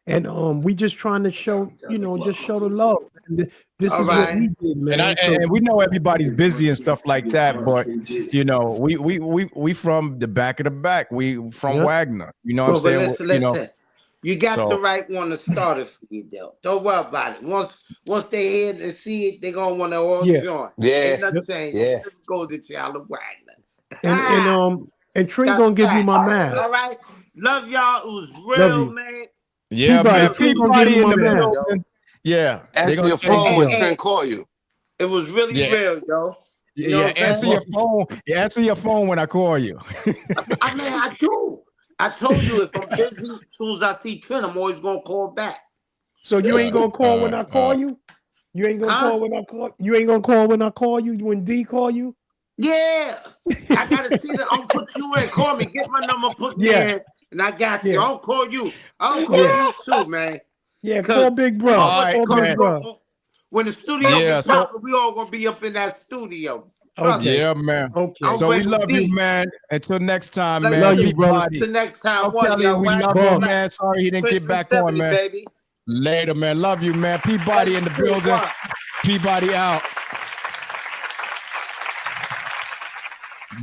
and we just trying to show, just show the love. And this is what we did, man. And we know everybody's busy and stuff like that, but we from the back of the back. We from Wagner. You know what I'm saying? Listen. You got the right one to start it for you, though. Don't worry about it. Once they hear it and see it, they're gonna want to all join. Ain't nothing changed. Let's go to Child of Wagner. And Trent gonna give you my man. All right. Love y'all. It was real, man. Yeah, man. Peabody in the building. Yeah. Answer your phone when Trent call you. It was really real, yo. You know answer your phone. Answer your phone when I call you. I do. I told you if I'm busy, as soon as I see Trent, I'm always gonna call back. So you ain't gonna call when I call you? You ain't gonna call when I call you? Ain't gonna call when I call you? When D call you? Yeah. I gotta see that. I'm put you in. Call me. Get my number, put me in, and I got you. I'll call you. I'll call you too, man. Yeah, call Big Bro. When the studio gets popping, we all gonna be up in that studio. Okay. Yeah, man. Okay. So we love you, man. Until next time, man. Love you, bro. Until next time. Kelly, we love you, man. Sorry he didn't get back on, man. Baby. Later, man. Love you, man. Peabody in the building. Peabody out.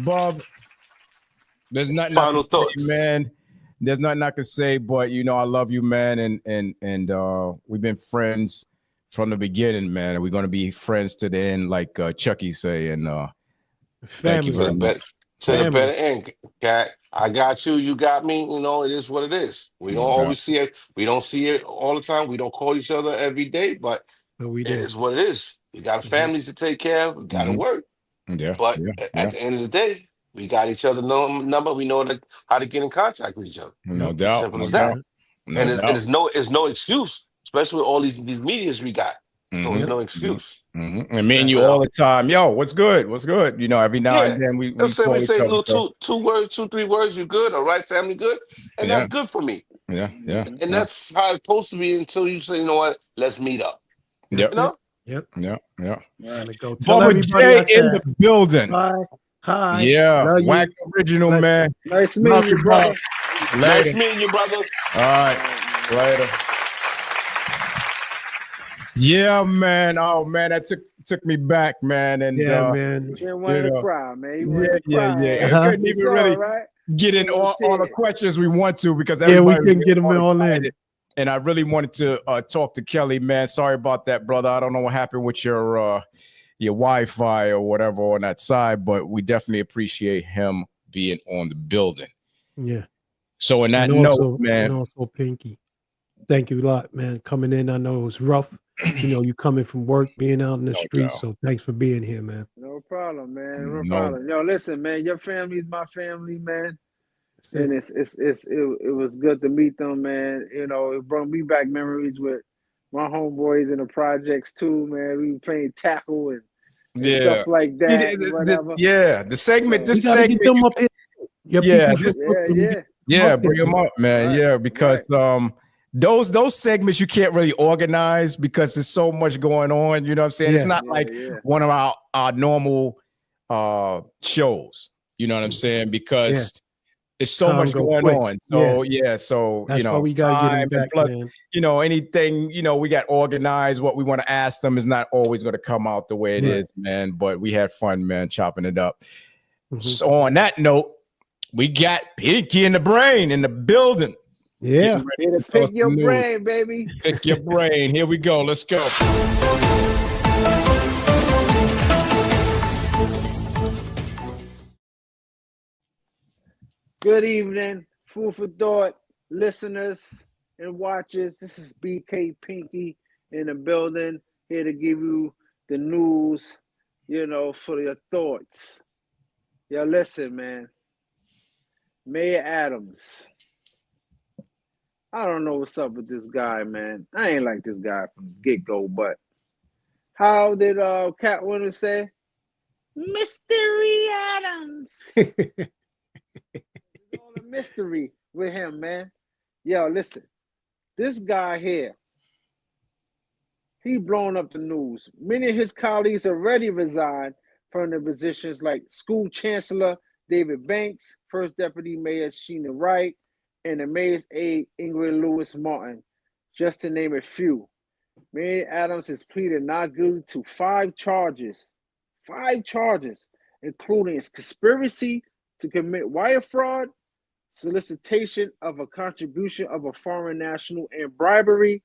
Bob, there's nothing Final thoughts, man. There's nothing I can say, but I love you, man, and we've been friends from the beginning, man, and we're gonna be friends to the end, like Chucky say. And thank you very much. To the better end, Cat. I got you. You got me. It is what it is. We don't always see it. We don't see it all the time. We don't call each other every day, but it is what it is. We got families to take care of. We got to work. Yeah. But at the end of the day, we got each other's number. We know how to get in contact with each other. No doubt. Simple as that. And it's no excuse, especially with all these medias we got. So there's no excuse. And me and you all the time. Yo, what's good? What's good? Every now and then we say little 2 words, 2-3 words. You good? All right, family good, and that's good for me. Yeah. And that's how it's supposed to be until you say, you know what? Let's meet up. Yep. Yep. Bubba J in the building. Hi. Yeah. Wagner original, man. Nice meeting you, brother. Nice meeting you, brother. All right. Later. Yeah, man. Oh, man. That took me back, man. And man. You wanted to cry, man. I couldn't even really get in all the questions we want to because we couldn't get them all in. And I really wanted to talk to Kelly, man. Sorry about that, brother. I don't know what happened with your Wi-Fi or whatever on that side, but we definitely appreciate him being on the building. Yeah. So in that note, man. And also Pinky, thank you a lot, man. Coming in, I know it was rough. You coming from work, being out in the streets. So thanks for being here, man. No problem, man. No problem. Yo, listen, man. Your family is my family, man. And it was good to meet them, man. It brought me back memories with my homeboys in the projects too, man. We were playing tackle and stuff like that. The segment. This segment. Get them up here. Bring them up, man. Right. Yeah, because those segments you can't really organize because there's so much going on. You know what I'm saying? It's not like one of our normal shows. You know what I'm saying? Because It's so much going on. So so that's why we gotta get him back, plus, man. Anything, we got organized. What we want to ask them is not always going to come out the way it is, man. But we had fun, man, chopping it up. So on that note, we got Pinky in the Brain in the building. Yeah. Here to pick your brain, baby. Pick your brain. Here we go. Let's go. Good evening, food for thought, listeners and watchers. This is BK Pinky in the building, here to give you the news, for your thoughts. Yo, listen, man. Mayor Adams. I don't know what's up with this guy, man. I ain't like this guy from the get-go, but how did Cat Winter say? Mystery Adams. All the mystery with him, man. Yo, listen. This guy here, he blown up the news. Many of his colleagues already resigned from their positions like School Chancellor David Banks, First Deputy Mayor Sheena Wright, and the mayor's aide Ingrid Lewis Martin, just to name a few. Mayor Adams has pleaded not guilty to 5 charges, including conspiracy to commit wire fraud, solicitation of a contribution of a foreign national, and bribery.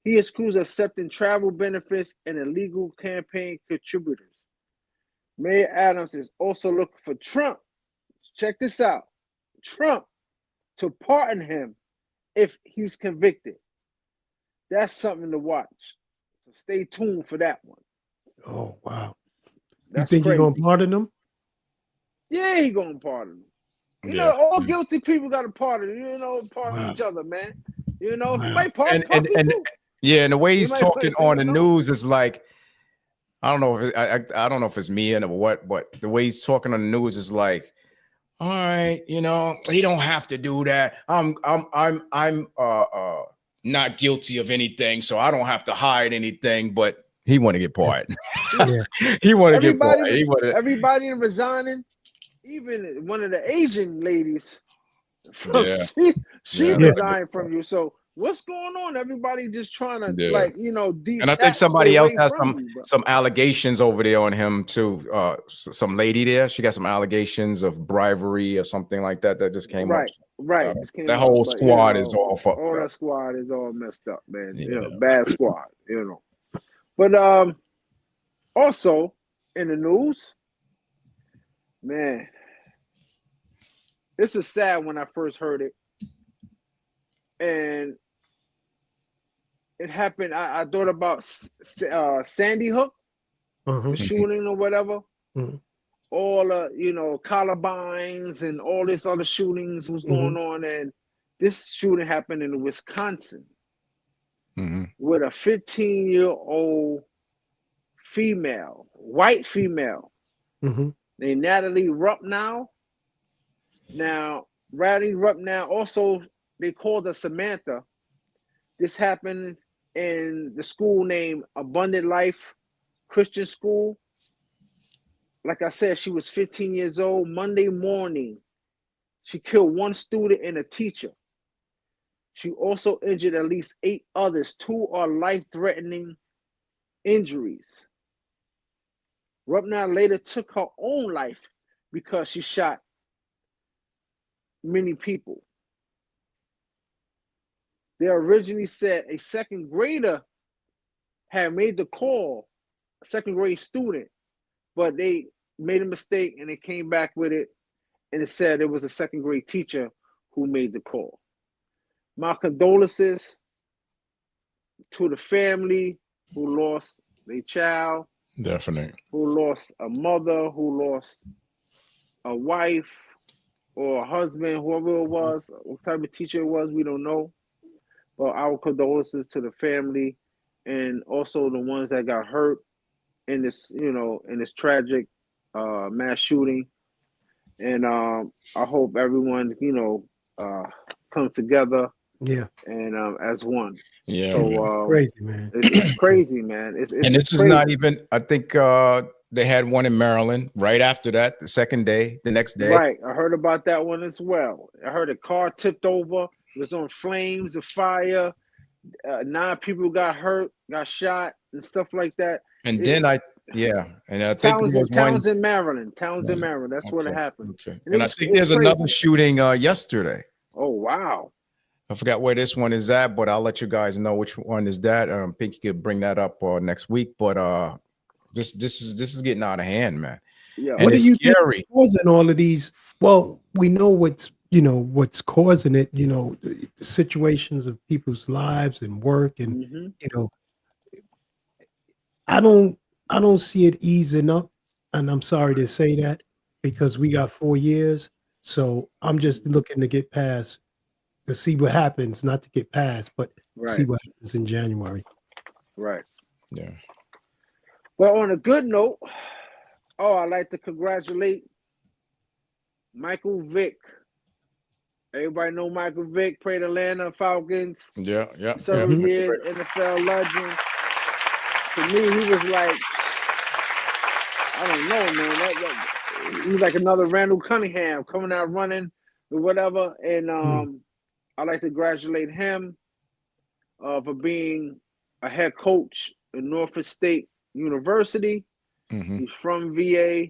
He is accused of accepting travel benefits and illegal campaign contributors. Mayor Adams is also looking for Trump. Check this out. Trump to pardon him if he's convicted. That's something to watch. So stay tuned for that one. Oh, wow. That's you think crazy. He's going to pardon him? Yeah, he's going to pardon him. You know, all guilty people got to pardon, pardon each other, man. Somebody pardon and too. Yeah, and the way he's talking on the news is like, I don't know if I don't know if it's me and what, but the way he's talking on the news is like, all right, he don't have to do that. I'm not guilty of anything, so I don't have to hide anything. But he want to get pardoned. He want to get pardoned. Everybody resigning, even one of the Asian ladies, she resigned from you. So what's going on? Everybody just trying to and I think somebody else has some allegations over there on him too. Some lady there, she got some allegations of bribery or something like that just came up. Right. That whole squad is all fucked up. That squad is all messed up, man. Bad squad, But also in the news, man, this was sad when I first heard it. And it happened. I thought about Sandy Hook, the shooting or whatever. All Columbines and all this other shootings was going on, and this shooting happened in Wisconsin with a 15-year-old female, white female, named Natalie Rupnow. Now, Natalie Rupnow also, they called her Samantha. This happened in the school named Abundant Life Christian School. Like I said, she was 15 years old. Monday morning, she killed 1 student and a teacher. She also injured at least 8 others. 2 are life-threatening injuries. Rupnow later took her own life because she shot many people. They originally said a second grader had made the call, a second grade student, but they made a mistake and they came back with it, and it said it was a second grade teacher who made the call. My condolences to the family who lost their child. Definitely. Who lost a mother, who lost a wife or a husband, whoever it was, what type of teacher it was, we don't know. But our condolences to the family and also the ones that got hurt in this, in this tragic mass shooting. And I hope everyone, comes together. Yeah. And as one. Yeah. So crazy, man. It's crazy, man. It's and this crazy. is not even, I think they had one in Maryland right after that, the second day, the next day. Right. I heard about that one as well. I heard a car tipped over. It was on flames of fire. 9 people got hurt, got shot, and stuff like that. And then I think it was Townsend, Maryland. Townsend, Maryland. That's where it happened. Okay. And I think there's another shooting yesterday. Oh, wow. I forgot where this one is at, but I'll let you guys know which one is that. I think you could bring that up next week. But this is getting out of hand, man. Yeah. And it's scary. Causing all of these? Well, we know what's causing it. The situations of people's lives and work, and I don't see it easing up. And I'm sorry to say that, because we got 4 years. So I'm just looking to get past, to see what happens, not to get past, but see what happens in January. Right. Yeah. Well, on a good note, I'd like to congratulate Michael Vick. Everybody know Michael Vick, played Atlanta Falcons. Yeah. Several years, NFL legend. To me, he was like, I don't know, man. He was like another Randall Cunningham coming out running or whatever. And I'd like to congratulate him for being a head coach at Norfolk State University. He's from VA.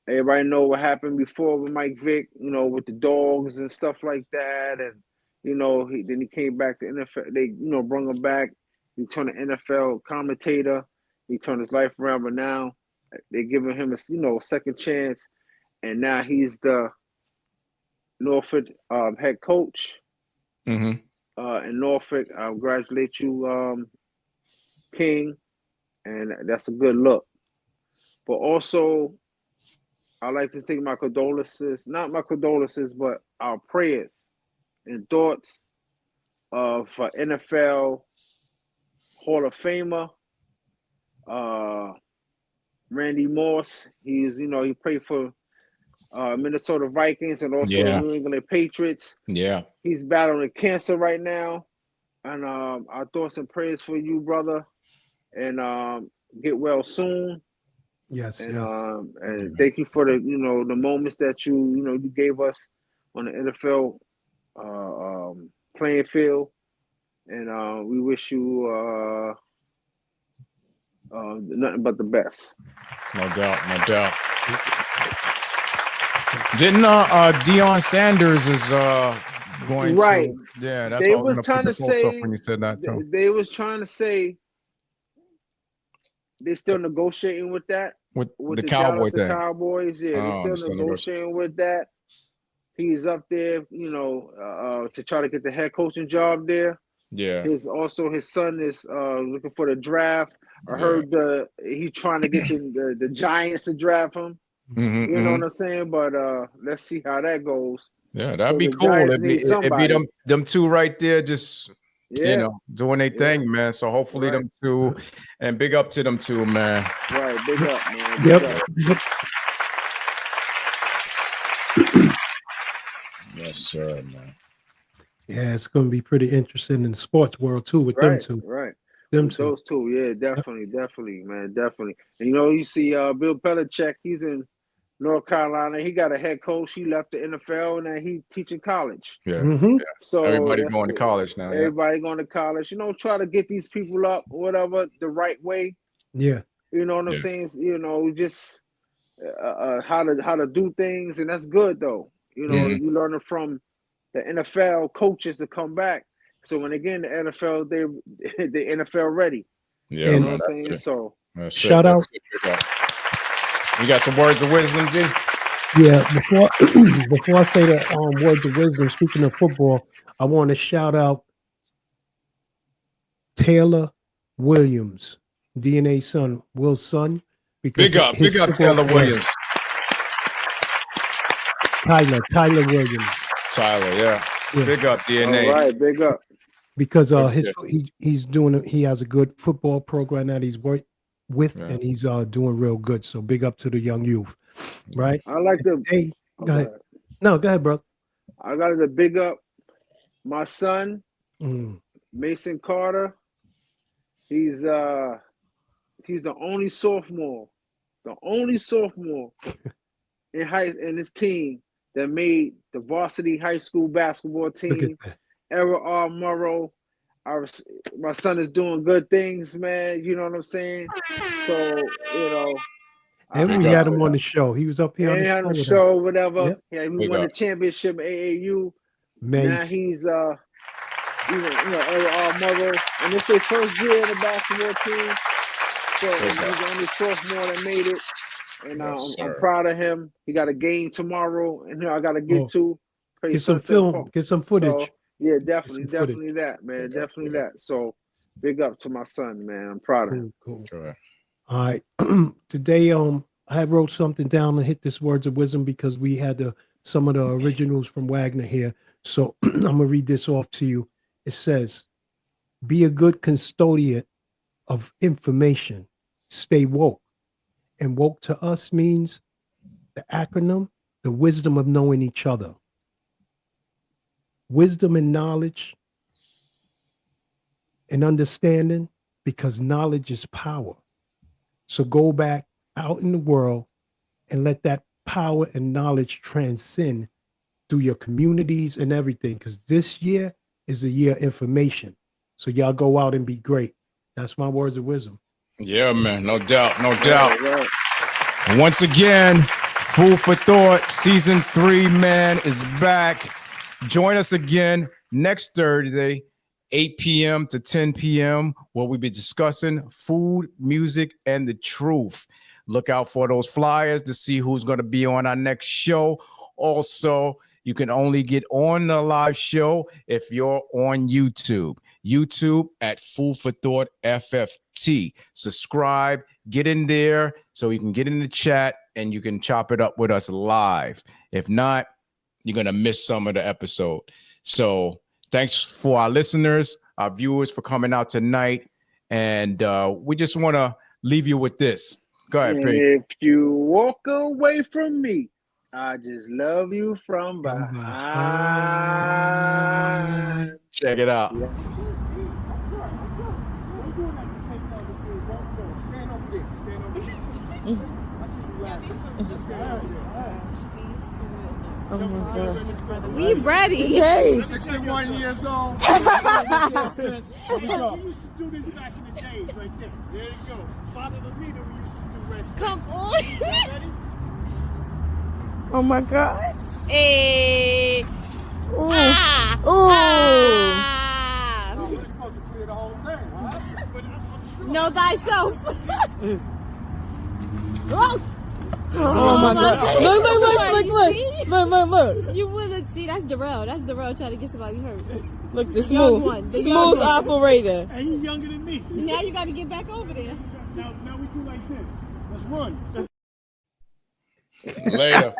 Everybody know what happened before with Mike Vick, with the dogs and stuff like that. And, then he came back to NFL. They, brought him back. He turned an NFL commentator. He turned his life around, but now they're giving him a second chance. And now he's the Norfolk head coach in Norfolk. I congratulate you, King. And that's a good look. But also, I'd like to take my condolences, not my condolences, but our prayers and thoughts of NFL Hall of Famer, Randy Moss. He's, he played for Minnesota Vikings and also New England Patriots. Yeah. He's battling cancer right now. And our thoughts and prayers for you, brother. And get well soon. Yes. And thank you for the the moments that you gave us on the NFL playing field, and we wish you nothing but the best. No doubt. Didn't Deion Sanders is going right? To, yeah, that's they what was trying to say when you said that too. They was trying to say they're still negotiating with that. With the Cowboy thing. Cowboys, they're still negotiating with that. He's up there, to try to get the head coaching job there. Yeah. His son is looking for the draft. I heard he's trying to get the Giants to draft him. You know what I'm saying? But let's see how that goes. Yeah, that'd be cool. It'd be them two right there, just doing their thing, man. So hopefully them two, and big up to them two, man. Right, big up, man. Yep. Yes, sir, man. Yeah, it's going to be pretty interesting in the sports world too with them two. Right. Those two, yeah, definitely, man, definitely. And you see, Bill Belichick, he's in North Carolina. He got a head coach. He left the NFL, and now he's teaching college. Yeah. So everybody's going to college now. Everybody going to college. Try to get these people up, whatever, the right way. Yeah. You know what I'm saying? Just how to do things, and that's good though. You learn it from the NFL coaches to come back. So when they get in the NFL, they NFL ready. Yeah, you know what I'm saying? So shout out. You got some words of wisdom, G? Yeah, before I say the words of wisdom, speaking of football, I want to shout out Taylor Williams, DNA's son, Will's son. Big up Taylor Williams. Tyler Williams. Tyler, yeah. Big up DNA. All right, big up. Because he has a good football program that he's worked with, and he's doing real good. So big up to the young youth, right? I like the. Go ahead. No, go ahead, bro. I got to big up my son, Mason Carter. He's He's the only sophomore in his team that made the varsity high school basketball team. Era R. Morrow. My son is doing good things, man. You know what I'm saying? So, you know. And we had him on the show. He was up here on the show. Whatever. Yep. Yeah, he won the championship at AAU. Now he's Era R. Morrow. And it's their first year in the basketball team. So he's the only sophomore that made it. And I'm proud of him. He got a game tomorrow, and I got to get to. Get some film, get some footage. So, yeah, definitely that, man. Definitely that. So big up to my son, man. I'm proud of him. Cool. All right. Today, I wrote something down and hit this words of wisdom because we had some of the originals from Wagner here. So I'm gonna read this off to you. It says, "Be a good custodian of information. Stay woke." And woke to us means the acronym, the wisdom of knowing each other. Wisdom and knowledge and understanding, because knowledge is power. So go back out in the world and let that power and knowledge transcend through your communities and everything, because this year is a year of information. So y'all go out and be great. That's my words of wisdom. Yeah, man. No doubt. No doubt. Right. And once again, Food for Thought Season 3, man, is back. Join us again next Thursday, 8 p.m. to 10 p.m., where we'll be discussing food, music, and the truth. Look out for those flyers to see who's going to be on our next show. Also, you can only get on the live show if you're on YouTube. YouTube at Food for Thought FFT. Subscribe, get in there so you can get in the chat and you can chop it up with us live. If not, you're going to miss some of the episode. So thanks for our listeners, our viewers for coming out tonight. And we just want to leave you with this. Go ahead, Pete. If you walk away from me, I just love you from behind. Check it out. Yeah. Oh my God. We ready. Hey. 61 years old. We used to do this back in the days right there. There you go. Follow the leader we used to do rest. Come on. Ready? Oh my God. Hey. Ooh. Ah. Ooh. Ah. Oh, we're supposed to clear the whole thing, huh? But I'm sure. Know thyself. Oh. Oh my God. Look. You wouldn't see, that's Darrell. That's Darrell trying to get somebody hurt. Look, the smooth operator. And he's younger than me. Now you got to get back over there. Now we do like this. Let's run. Later.